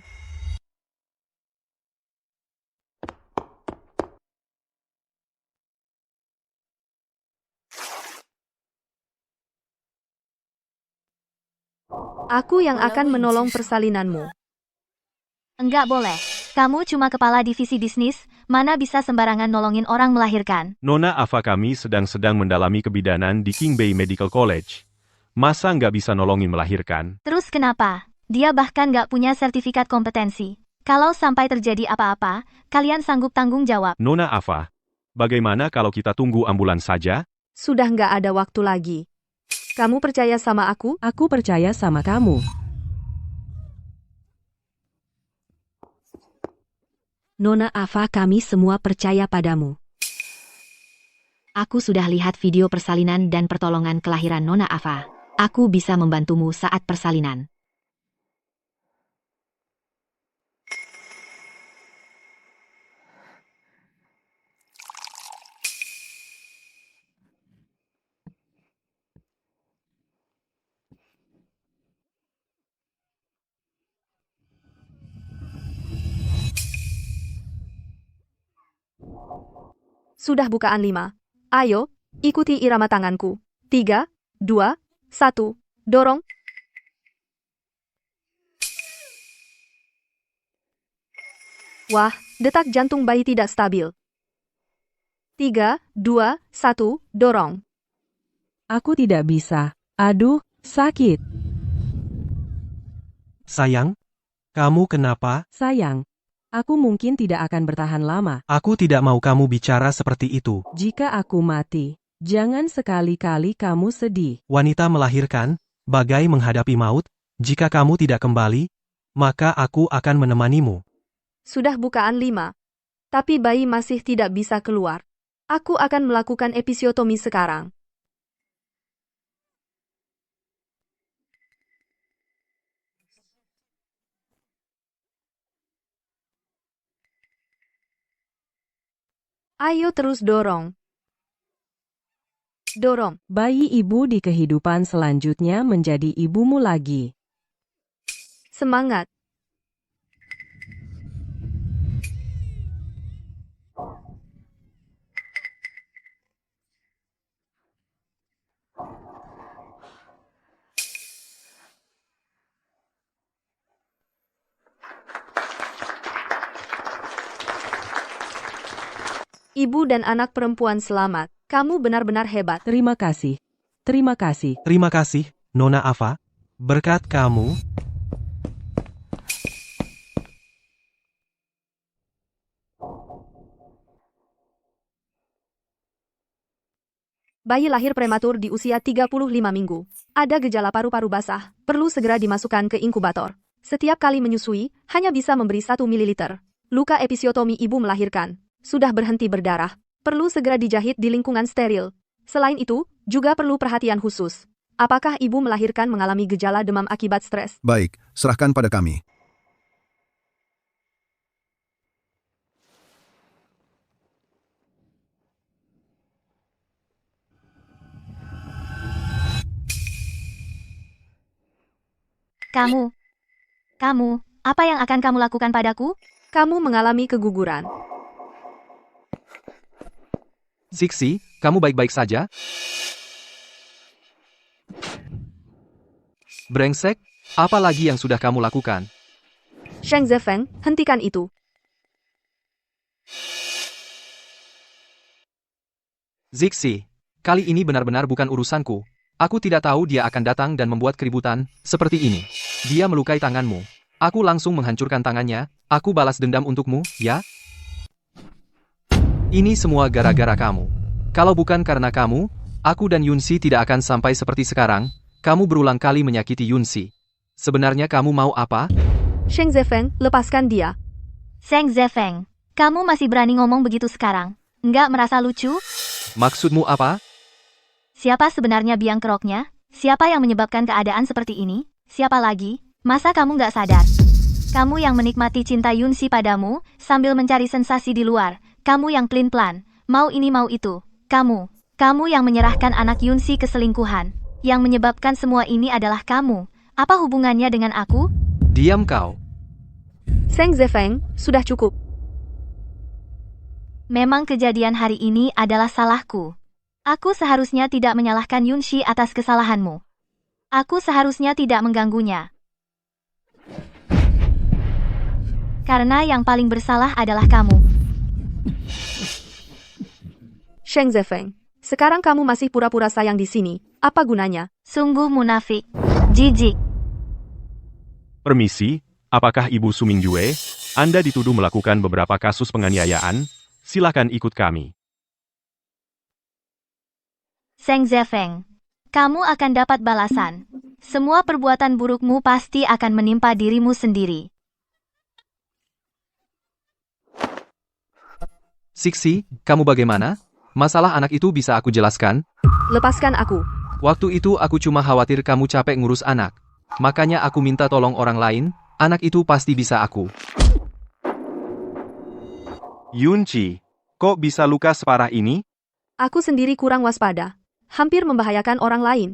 Aku yang akan menolong persalinanmu. Enggak boleh. Kamu cuma kepala divisi bisnis, mana bisa sembarangan nolongin orang melahirkan. Nona Ava, kami sedang mendalami kebidanan di King Bay Medical College. Masa nggak bisa nolongin melahirkan? Terus kenapa? Dia bahkan nggak punya sertifikat kompetensi. Kalau sampai terjadi apa-apa, kalian sanggup tanggung jawab. Nona Ava, bagaimana kalau kita tunggu ambulans saja? Sudah nggak ada waktu lagi. Kamu percaya sama aku? Aku percaya sama kamu. Nona Ava, kami semua percaya padamu. Aku sudah lihat video persalinan dan pertolongan kelahiran Nona Ava. Aku bisa membantumu saat persalinan. Sudah bukaan 5. Ayo, ikuti irama tanganku. 3, 2, 1, dorong. Wah, detak jantung bayi tidak stabil. 3, 2, 1, dorong. Aku tidak bisa. Aduh, sakit. Sayang, kamu kenapa? Sayang, aku mungkin tidak akan bertahan lama. Aku tidak mau kamu bicara seperti itu. Jika aku mati, jangan sekali-kali kamu sedih. Wanita melahirkan, bagai menghadapi maut. Jika kamu tidak kembali, maka aku akan menemanimu. Sudah bukaan 5. Tapi bayi masih tidak bisa keluar. Aku akan melakukan episiotomi sekarang. Ayo terus dorong. Dorong. Bayi ibu di kehidupan selanjutnya menjadi ibumu lagi. Semangat. Ibu dan anak perempuan selamat. Kamu benar-benar hebat. Terima kasih. Terima kasih. Terima kasih, Nona Ava. Berkat kamu, Bayi lahir prematur di usia 35 minggu. Ada gejala paru-paru basah, perlu segera dimasukkan ke inkubator. Setiap kali menyusui, hanya bisa memberi 1 ml. Luka episiotomi ibu melahirkan. Sudah berhenti berdarah. Perlu segera dijahit di lingkungan steril. Selain itu, juga perlu perhatian khusus. Apakah ibu melahirkan mengalami gejala demam akibat stres? Baik, serahkan pada kami. Kamu, apa yang akan kamu lakukan padaku? Kamu mengalami keguguran. Zixi, kamu baik-baik saja? Brengsek, apa lagi yang sudah kamu lakukan? Sheng Zefeng, hentikan itu. Zixi, kali ini benar-benar bukan urusanku. Aku tidak tahu dia akan datang dan membuat keributan seperti ini. Dia melukai tanganmu. Aku langsung menghancurkan tangannya. Aku balas dendam untukmu, ya? Ini semua gara-gara kamu. Kalau bukan karena kamu, aku dan Yunsi tidak akan sampai seperti sekarang. Kamu berulang kali menyakiti Yunsi. Sebenarnya kamu mau apa? Sheng Zefeng, lepaskan dia. Sheng Zefeng, kamu masih berani ngomong begitu sekarang? Nggak merasa lucu? Maksudmu apa? Siapa sebenarnya biang keroknya? Siapa yang menyebabkan keadaan seperti ini? Siapa lagi? Masa kamu nggak sadar? Kamu yang menikmati cinta Yunsi padamu, sambil mencari sensasi di luar. Kamu yang pelin-pelan, mau ini mau itu. Kamu yang menyerahkan anak Yunsi ke selingkuhan. Yang menyebabkan semua ini adalah kamu. Apa hubungannya dengan aku? Diam kau. Seng Zefeng, sudah cukup. Memang kejadian hari ini adalah salahku. Aku seharusnya tidak menyalahkan Yunshi atas kesalahanmu. Aku seharusnya tidak mengganggunya. Karena yang paling bersalah adalah kamu. Sheng Zefeng, sekarang kamu masih pura-pura sayang di sini. Apa gunanya? Sungguh munafik. Jijik. Permisi, apakah Ibu Sumingjue? Anda dituduh melakukan beberapa kasus penganiayaan? Silakan ikut kami. Seng Zefeng, kamu akan dapat balasan. Semua perbuatan burukmu pasti akan menimpa dirimu sendiri. Sixi, kamu bagaimana? Masalah anak itu bisa aku jelaskan? Lepaskan aku. Waktu itu aku cuma khawatir kamu capek ngurus anak. Makanya aku minta tolong orang lain, anak itu pasti bisa aku. Yunci, kok bisa luka separah ini? Aku sendiri kurang waspada. Hampir membahayakan orang lain.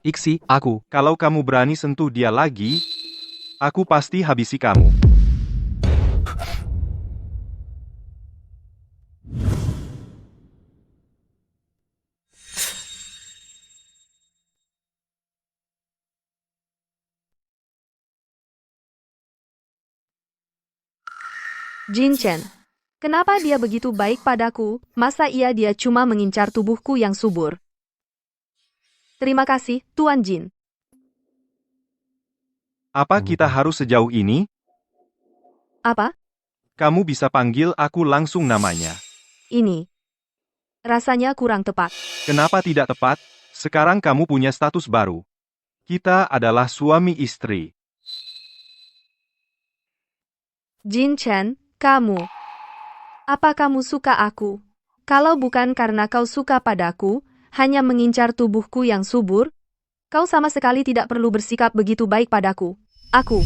Iksi, aku. Kalau kamu berani sentuh dia lagi, aku pasti habisi kamu. Jin Chen. Kenapa dia begitu baik padaku? Masa dia cuma mengincar tubuhku yang subur? Terima kasih, Tuan Jin. Apa kita harus sejauh ini? Apa? Kamu bisa panggil aku langsung namanya. Ini. Rasanya kurang tepat. Kenapa tidak tepat? Sekarang kamu punya status baru. Kita adalah suami istri. Jin Chen, kamu. Apa kamu suka aku? Kalau bukan karena kau suka padaku, hanya mengincar tubuhku yang subur, kau sama sekali tidak perlu bersikap begitu baik padaku. Aku.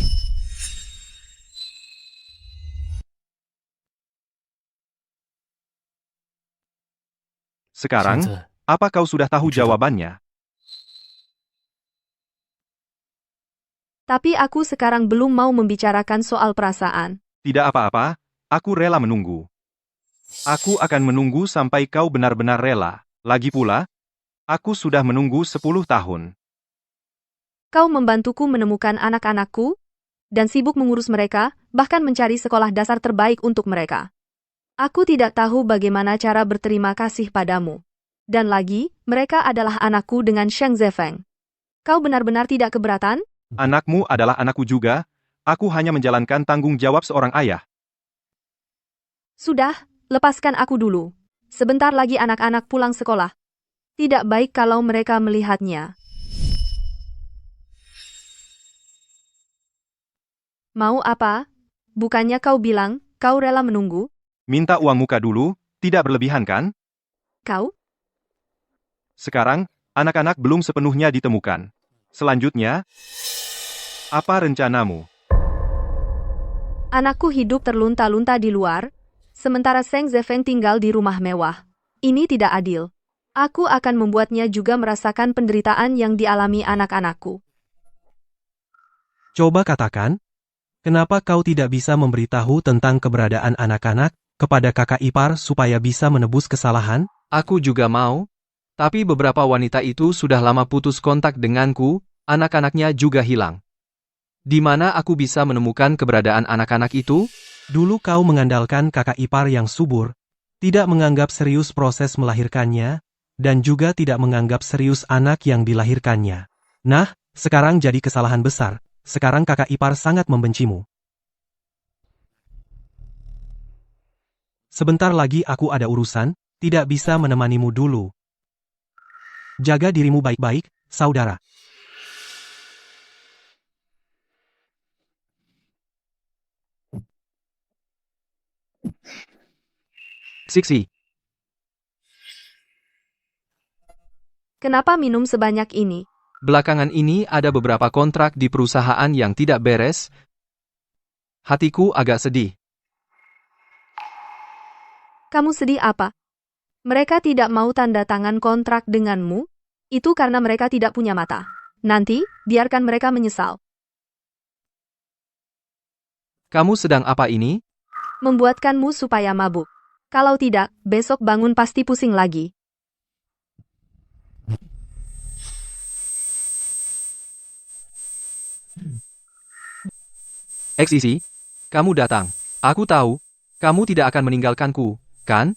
Sekarang, apa kau sudah tahu jawabannya? Tapi aku sekarang belum mau membicarakan soal perasaan. Tidak apa-apa, aku rela menunggu. Aku akan menunggu sampai kau benar-benar rela. Lagi pula, aku sudah menunggu 10 tahun. Kau membantuku menemukan anak-anakku, dan sibuk mengurus mereka, bahkan mencari sekolah dasar terbaik untuk mereka. Aku tidak tahu bagaimana cara berterima kasih padamu. Dan lagi, mereka adalah anakku dengan Sheng Zefeng. Kau benar-benar tidak keberatan? Anakmu adalah anakku juga, aku hanya menjalankan tanggung jawab seorang ayah. Sudah, lepaskan aku dulu. Sebentar lagi anak-anak pulang sekolah. Tidak baik kalau mereka melihatnya. Mau apa? Bukannya kau bilang, kau rela menunggu? Minta uang muka dulu, tidak berlebihan kan? Kau? Sekarang, anak-anak belum sepenuhnya ditemukan. Selanjutnya, apa rencanamu? Anakku hidup terlunta-lunta di luar, sementara Seng Zefeng tinggal di rumah mewah. Ini tidak adil. Aku akan membuatnya juga merasakan penderitaan yang dialami anak-anakku. Coba katakan, kenapa kau tidak bisa memberitahu tentang keberadaan anak-anak kepada kakak ipar supaya bisa menebus kesalahan? Aku juga mau. Tapi beberapa wanita itu sudah lama putus kontak denganku, anak-anaknya juga hilang. Di mana aku bisa menemukan keberadaan anak-anak itu? Dulu kau mengandalkan kakak ipar yang subur, tidak menganggap serius proses melahirkannya, dan juga tidak menganggap serius anak yang dilahirkannya. Nah, sekarang jadi kesalahan besar. Sekarang kakak ipar sangat membencimu. Sebentar lagi aku ada urusan, tidak bisa menemanimu dulu. Jaga dirimu baik-baik, saudara. Sixi, Kenapa minum sebanyak ini? Belakangan ini ada beberapa kontrak di perusahaan yang tidak beres. Hatiku agak sedih. Kamu sedih apa? Mereka tidak mau tanda tangan kontrak denganmu? Itu karena mereka tidak punya mata. Nanti, biarkan mereka menyesal. Kamu sedang apa ini? Membuatkanmu supaya mabuk. Kalau tidak, besok bangun pasti pusing lagi. XIC, kamu datang. Aku tahu, kamu tidak akan meninggalkanku, kan?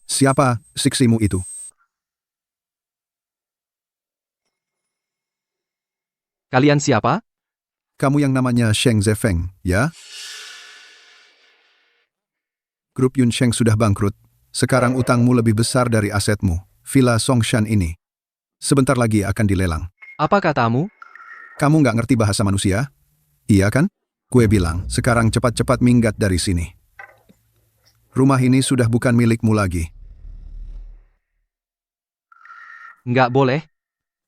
Siapa siksimu itu? Kalian siapa? Kamu yang namanya Sheng Zefeng, ya? Grup Yunsheng sudah bangkrut. Sekarang utangmu lebih besar dari asetmu. Villa Songshan ini. Sebentar lagi akan dilelang. Apa katamu? Kamu nggak ngerti bahasa manusia? Iya kan? Gue bilang, sekarang cepat-cepat minggat dari sini. Rumah ini sudah bukan milikmu lagi. Nggak boleh.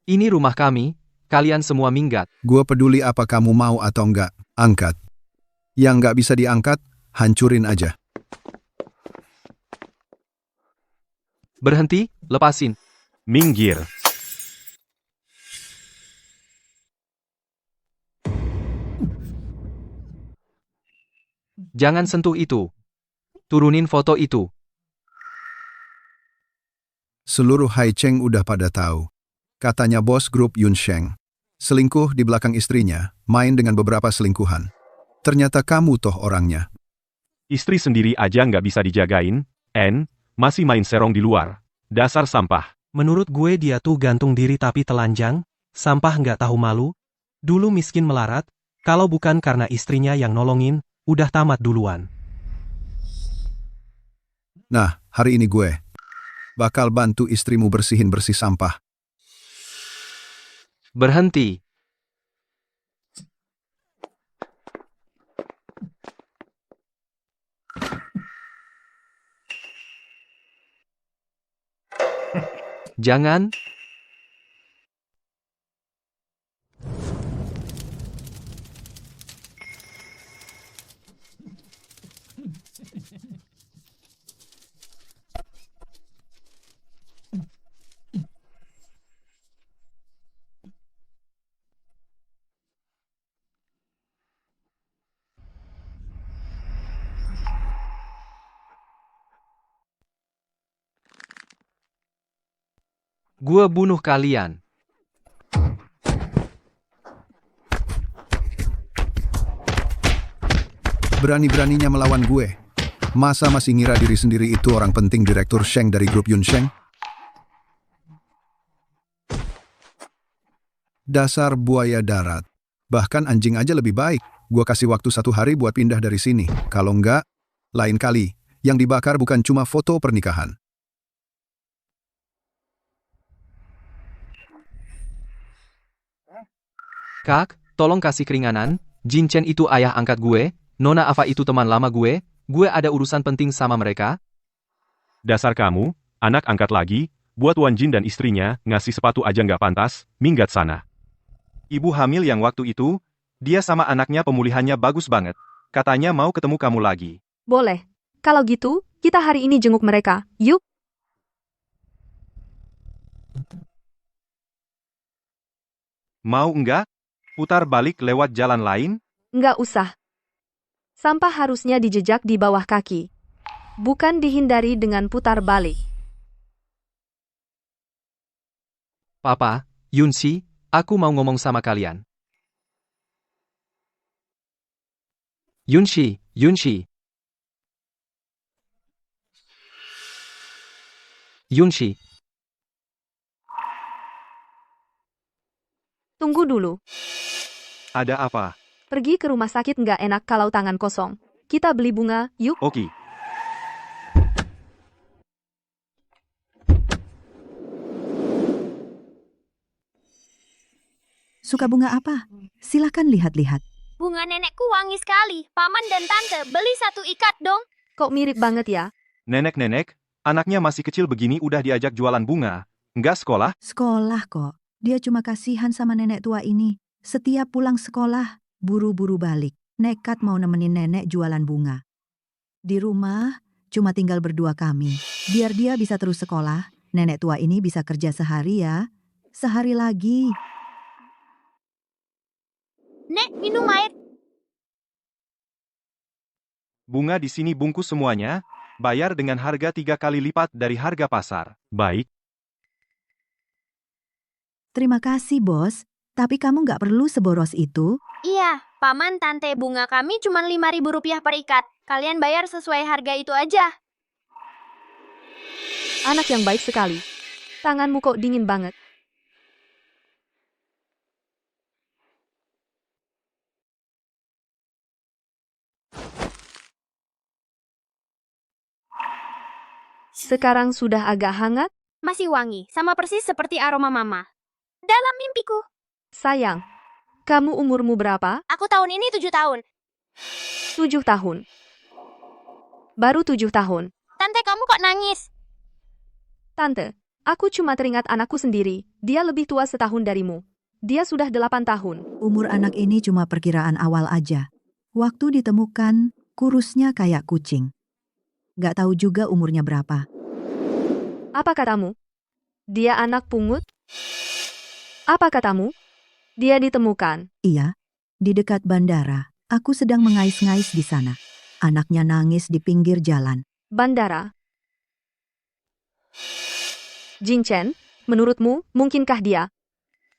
Ini rumah kami, kalian semua minggat. Gue peduli apa kamu mau atau nggak, angkat. Yang nggak bisa diangkat, hancurin aja. Berhenti, lepasin. Minggir. Jangan sentuh itu. Turunin foto itu. Seluruh Haicheng udah pada tahu. Katanya bos grup Yunsheng. Selingkuh di belakang istrinya, main dengan beberapa selingkuhan. Ternyata kamu toh orangnya. Istri sendiri aja nggak bisa dijagain, masih main serong di luar. Dasar sampah. Menurut gue dia tuh gantung diri tapi telanjang, sampah nggak tahu malu. Dulu miskin melarat, kalau bukan karena istrinya yang nolongin, udah tamat duluan. Nah, hari ini gue bakal bantu istrimu bersihin-bersih sampah. Berhenti. Jangan. Gua bunuh kalian. Berani-beraninya melawan gue. Masa masih ngira diri sendiri itu orang penting direktur Sheng dari grup Yunsheng? Dasar buaya darat. Bahkan anjing aja lebih baik. Gua kasih waktu 1 hari buat pindah dari sini. Kalau enggak, lain kali. Yang dibakar bukan cuma foto pernikahan. Kak, tolong kasih keringanan. Jin Chen itu ayah angkat gue. Nona Ava itu teman lama gue. Gue ada urusan penting sama mereka. Dasar kamu, anak angkat lagi, buat Wan Jin dan istrinya, ngasih sepatu aja nggak pantas, minggat sana. Ibu hamil yang waktu itu, dia sama anaknya pemulihannya bagus banget. Katanya mau ketemu kamu lagi. Boleh. Kalau gitu, kita hari ini jenguk mereka. Yuk. Mau enggak? Putar balik lewat jalan lain? Nggak usah. Sampah harusnya dijejak di bawah kaki. Bukan dihindari dengan putar balik. Papa, Yunxi, aku mau ngomong sama kalian. Yunxi, Yunxi. Yunxi. Tunggu dulu. Ada apa? Pergi ke rumah sakit nggak enak kalau tangan kosong. Kita beli bunga, yuk. Oke. Suka bunga apa? Silakan lihat-lihat. Bunga nenekku wangi sekali. Paman dan tante, beli 1 ikat dong. Kok mirip banget ya? Nenek-nenek, anaknya masih kecil begini udah diajak jualan bunga. Enggak sekolah? Sekolah kok. Dia cuma kasihan sama nenek tua ini. Setiap pulang sekolah, buru-buru balik. Nekat mau nemenin nenek jualan bunga. Di rumah, cuma tinggal berdua kami. Biar dia bisa terus sekolah, nenek tua ini bisa kerja sehari ya. Sehari lagi. Nek, minum air. Bunga di sini bungkus semuanya, bayar dengan harga 3 kali lipat dari harga pasar. Baik, Terima kasih, Bos. Tapi kamu nggak perlu seboros itu. Iya, paman tante bunga kami cuma Rp5.000 per ikat. Kalian bayar sesuai harga itu aja. Anak yang baik sekali. Tanganmu kok dingin banget. Sekarang sudah agak hangat? Masih wangi, sama persis seperti aroma mama. Dalam mimpiku. Sayang, kamu umurmu berapa? Aku tahun ini 7 tahun. 7 tahun. Baru 7 tahun. Tante, kamu kok nangis? Tante, aku cuma teringat anakku sendiri. Dia lebih tua setahun darimu. Dia sudah 8 tahun. Umur anak ini cuma perkiraan awal aja. Waktu ditemukan, kurusnya kayak kucing. Gak tahu juga umurnya berapa. Apa katamu? Dia anak pungut? Apa katamu? Dia ditemukan. Iya, di dekat bandara. Aku sedang mengais-ngais di sana. Anaknya nangis di pinggir jalan. Bandara. Jin Chen, menurutmu, mungkinkah dia?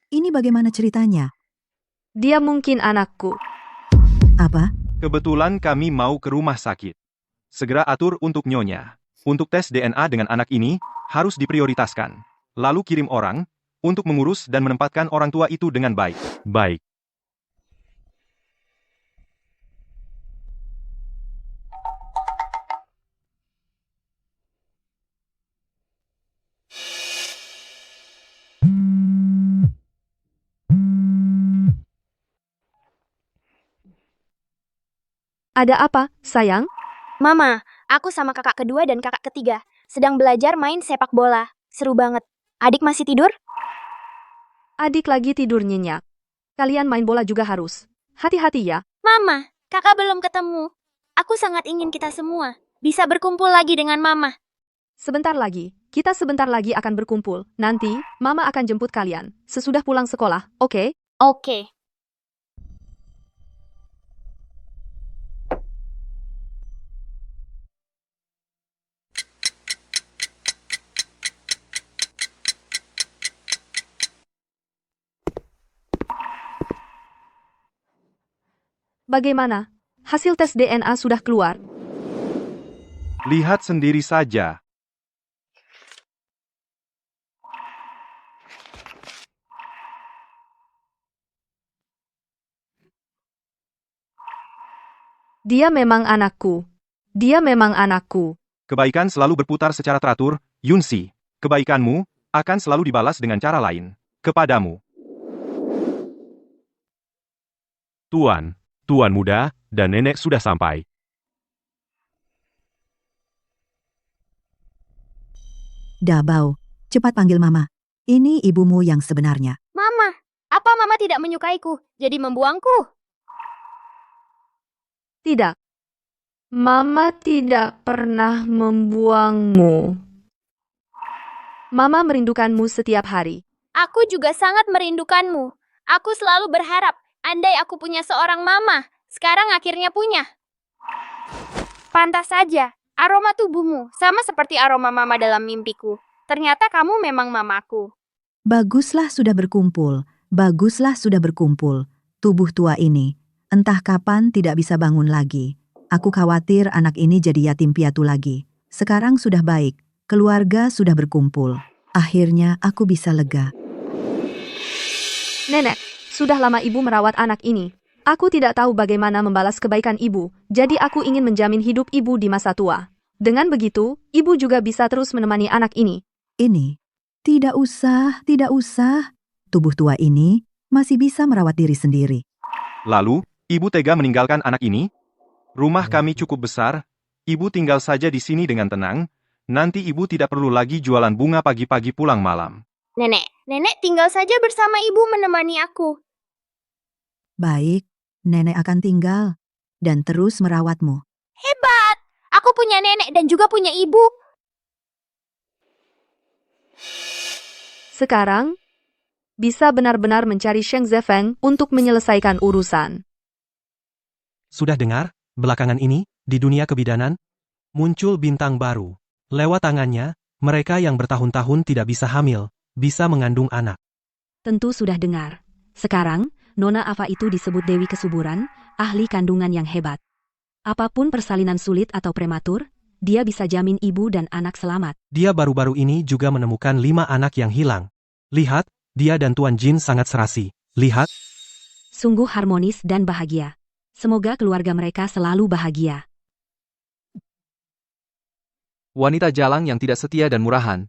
Ini bagaimana ceritanya? Dia mungkin anakku. Apa? Kebetulan kami mau ke rumah sakit. Segera atur untuk Nyonya. Untuk tes DNA dengan anak ini, harus diprioritaskan. Lalu kirim orang, untuk mengurus dan menempatkan orang tua itu dengan baik. baik. Ada apa, sayang? Mama, aku sama kakak kedua dan kakak ketiga sedang belajar main sepak bola. Seru banget. Adik masih tidur? Adik lagi tidur nyenyak. Kalian main bola juga harus. Hati-hati ya. Mama, kakak belum ketemu. Aku sangat ingin kita semua bisa berkumpul lagi dengan mama. Sebentar lagi, kita sebentar lagi akan berkumpul. Nanti, mama akan jemput kalian. Sesudah pulang sekolah, oke? Oke. Bagaimana? Hasil tes DNA sudah keluar. Lihat sendiri saja. Dia memang anakku. Dia memang anakku. Kebaikan selalu berputar secara teratur, Yunsi. Kebaikanmu akan selalu dibalas dengan cara lain. Kepadamu. Tuan muda, dan nenek sudah sampai. Dabau, cepat panggil mama. Ini ibumu yang sebenarnya. Mama, apa mama tidak menyukaiku, jadi membuangku? Tidak. Mama tidak pernah membuangmu. Mama merindukanmu setiap hari. Aku juga sangat merindukanmu. Aku selalu berharap, andai aku punya seorang mama, sekarang akhirnya punya. Pantas saja, aroma tubuhmu sama seperti aroma mama dalam mimpiku. Ternyata kamu memang mamaku. Baguslah sudah berkumpul. Baguslah sudah berkumpul. Tubuh tua ini. Entah kapan tidak bisa bangun lagi. Aku khawatir anak ini jadi yatim piatu lagi. Sekarang sudah baik. Keluarga sudah berkumpul. Akhirnya aku bisa lega. Nenek, sudah lama ibu merawat anak ini. Aku tidak tahu bagaimana membalas kebaikan ibu, jadi aku ingin menjamin hidup ibu di masa tua. Dengan begitu, ibu juga bisa terus menemani anak ini. Ini? Tidak usah, tidak usah. Tubuh tua ini masih bisa merawat diri sendiri. Lalu, ibu tega meninggalkan anak ini? Rumah kami cukup besar, ibu tinggal saja di sini dengan tenang, nanti ibu tidak perlu lagi jualan bunga pagi-pagi pulang malam. Nenek tinggal saja bersama ibu menemani aku. Baik, nenek akan tinggal dan terus merawatmu. Hebat! Aku punya nenek dan juga punya ibu. Sekarang, bisa benar-benar mencari Sheng Zefeng untuk menyelesaikan urusan. Sudah dengar, belakangan ini, di dunia kebidanan, muncul bintang baru. Lewat tangannya, mereka yang bertahun-tahun tidak bisa hamil, bisa mengandung anak. Tentu sudah dengar. Sekarang, Nona Ava itu disebut Dewi Kesuburan, ahli kandungan yang hebat. Apapun persalinan sulit atau prematur, dia bisa jamin ibu dan anak selamat. Dia baru-baru ini juga menemukan 5 anak yang hilang. Lihat, dia dan Tuan Jin sangat serasi. Lihat, Sungguh harmonis dan bahagia. Semoga keluarga mereka selalu bahagia. Wanita jalang yang tidak setia dan murahan.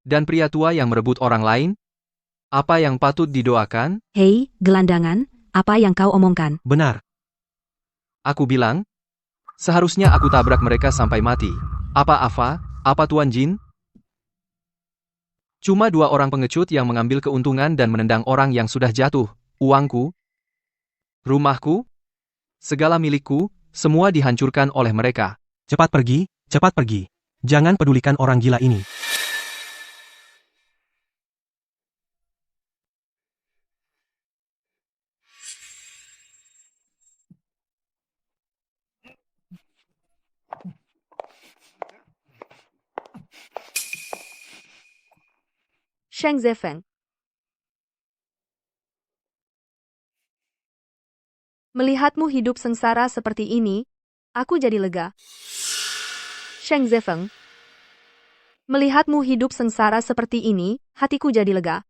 Dan pria tua yang merebut orang lain? Apa yang patut didoakan? Hei, gelandangan, apa yang kau omongkan? benar. Aku bilang, seharusnya aku tabrak mereka sampai mati. Apa Ava? Apa Tuan Jin? Cuma 2 orang pengecut yang mengambil keuntungan dan menendang orang yang sudah jatuh. Uangku, rumahku, segala milikku, semua dihancurkan oleh mereka. Cepat pergi, cepat pergi. Jangan pedulikan orang gila ini. Sheng Zefeng. Melihatmu hidup sengsara seperti ini, aku jadi lega. Sheng Zefeng. Melihatmu hidup sengsara seperti ini, hatiku jadi lega.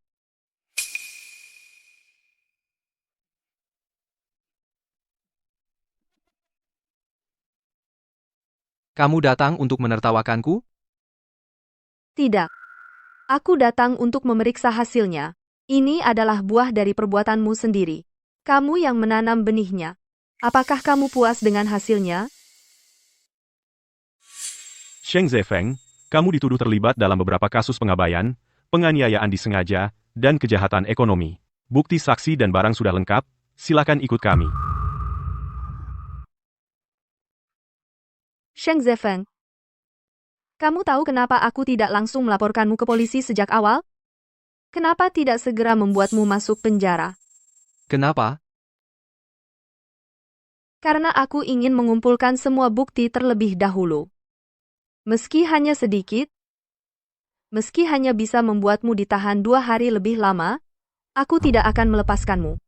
Kamu datang untuk menertawakanku? Tidak. Aku datang untuk memeriksa hasilnya. Ini adalah buah dari perbuatanmu sendiri. Kamu yang menanam benihnya. Apakah kamu puas dengan hasilnya? Sheng Zefeng, kamu dituduh terlibat dalam beberapa kasus pengabaian, penganiayaan disengaja, dan kejahatan ekonomi. Bukti saksi dan barang sudah lengkap, silakan ikut kami. Sheng Zefeng. Kamu tahu kenapa aku tidak langsung melaporkanmu ke polisi sejak awal? Kenapa tidak segera membuatmu masuk penjara? Kenapa? Karena aku ingin mengumpulkan semua bukti terlebih dahulu. Meski hanya sedikit, meski hanya bisa membuatmu ditahan 2 hari lebih lama, aku tidak akan melepaskanmu.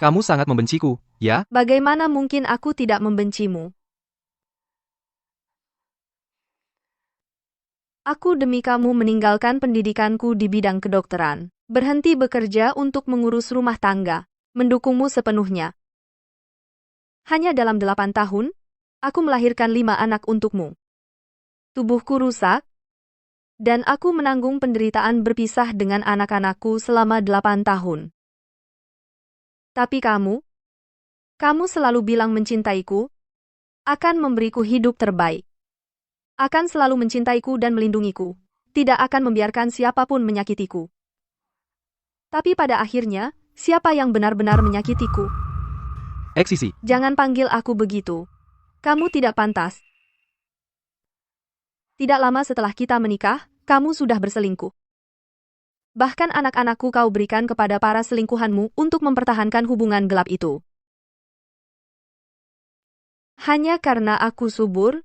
Kamu sangat membenciku, ya? Bagaimana mungkin aku tidak membencimu? Aku demi kamu meninggalkan pendidikanku di bidang kedokteran, berhenti bekerja untuk mengurus rumah tangga, mendukungmu sepenuhnya. Hanya dalam 8 tahun, aku melahirkan 5 anak untukmu. Tubuhku rusak, dan aku menanggung penderitaan berpisah dengan anak-anakku selama 8 tahun. Tapi kamu selalu bilang mencintaiku, akan memberiku hidup terbaik. Akan selalu mencintaiku dan melindungiku, tidak akan membiarkan siapapun menyakitiku. Tapi pada akhirnya, siapa yang benar-benar menyakitiku? Eksisi. Jangan panggil aku begitu. Kamu tidak pantas. Tidak lama setelah kita menikah, kamu sudah berselingkuh. Bahkan anak-anakku kau berikan kepada para selingkuhanmu untuk mempertahankan hubungan gelap itu. Hanya karena aku subur,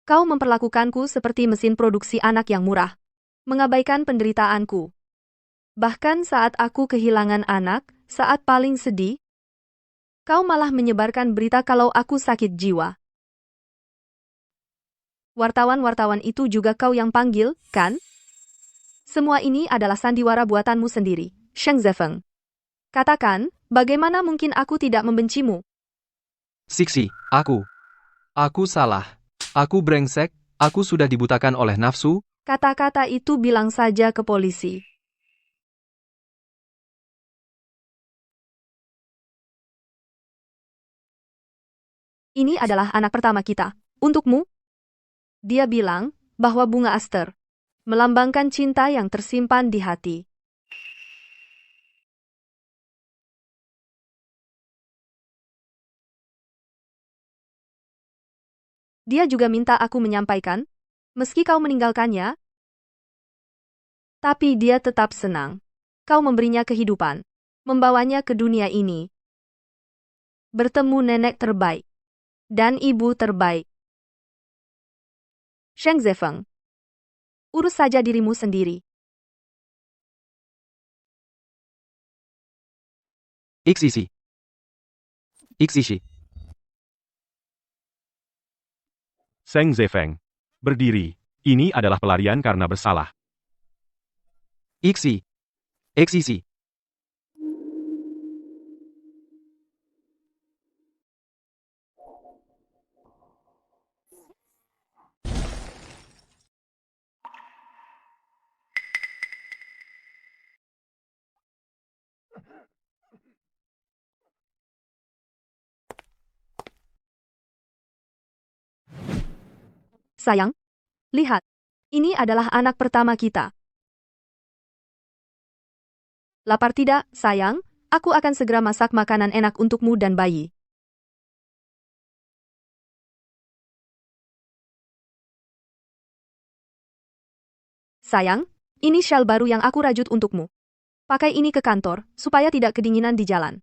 kau memperlakukanku seperti mesin produksi anak yang murah, mengabaikan penderitaanku. Bahkan saat aku kehilangan anak, saat paling sedih, kau malah menyebarkan berita kalau aku sakit jiwa. Wartawan-wartawan itu juga kau yang panggil, kan? Semua ini adalah sandiwara buatanmu sendiri, Sheng Zefeng. Katakan, bagaimana mungkin aku tidak membencimu? Siksi, aku salah. Aku brengsek, aku sudah dibutakan oleh nafsu. Kata-kata itu bilang saja ke polisi. Ini adalah anak pertama kita. Untukmu? Dia bilang bahwa bunga aster melambangkan cinta yang tersimpan di hati. Dia juga minta aku menyampaikan, meski kau meninggalkannya, tapi dia tetap senang. Kau memberinya kehidupan, membawanya ke dunia ini. Bertemu nenek terbaik dan ibu terbaik. Sheng Zefeng, urus saja dirimu sendiri. Ixishi. Ixishi. Sheng Zefeng. Berdiri. Ini adalah pelarian karena bersalah. Ixi. Ixishi. Sayang, lihat. Ini adalah anak pertama kita. Lapar tidak, sayang? Aku akan segera masak makanan enak untukmu dan bayi. Sayang, ini shawl baru yang aku rajut untukmu. Pakai ini ke kantor, supaya tidak kedinginan di jalan.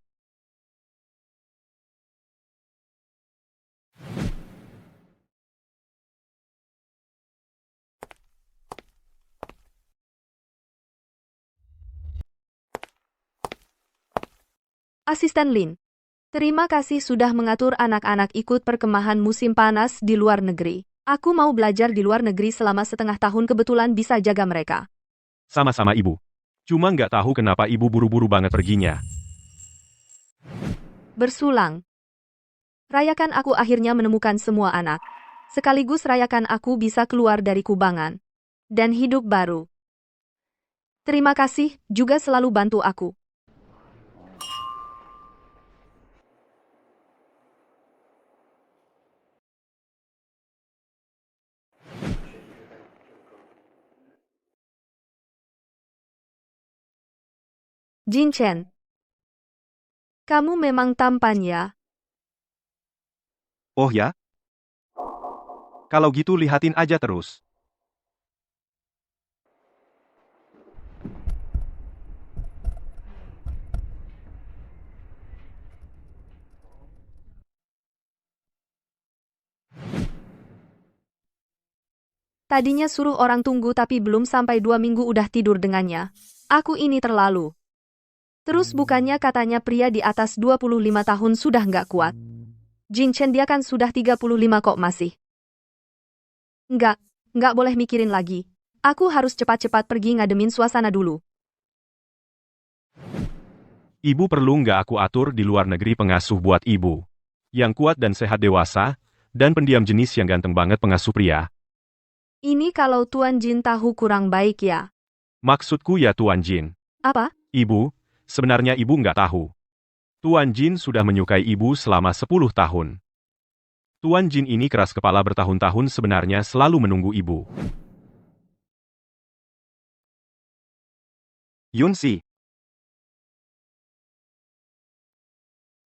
Asisten Lin, terima kasih sudah mengatur anak-anak ikut perkemahan musim panas di luar negeri. Aku mau belajar di luar negeri selama setengah tahun, kebetulan bisa jaga mereka. Sama-sama ibu. Cuma nggak tahu kenapa ibu buru-buru banget perginya. Bersulang. Rayakan aku akhirnya menemukan semua anak. Sekaligus rayakan aku bisa keluar dari kubangan. Dan hidup baru. Terima kasih, juga selalu bantu aku. Jin Chen. Kamu memang tampan ya? Oh ya? Kalau gitu lihatin aja terus. Tadinya suruh orang tunggu tapi belum sampai 2 minggu udah tidur dengannya. Aku ini terlalu. Terus bukannya katanya pria di atas 25 tahun sudah nggak kuat. Jin Chen dia kan sudah 35 kok masih. Nggak boleh mikirin lagi. Aku harus cepat-cepat pergi ngademin suasana dulu. Ibu perlu nggak aku atur di luar negeri pengasuh buat ibu. Yang kuat dan sehat dewasa, dan pendiam jenis yang ganteng banget pengasuh pria. Ini kalau Tuan Jin tahu kurang baik ya. Maksudku ya Tuan Jin. Apa? Ibu, sebenarnya ibu nggak tahu. Tuan Jin sudah menyukai ibu selama 10 tahun. Tuan Jin ini keras kepala bertahun-tahun sebenarnya selalu menunggu ibu. Yunsi.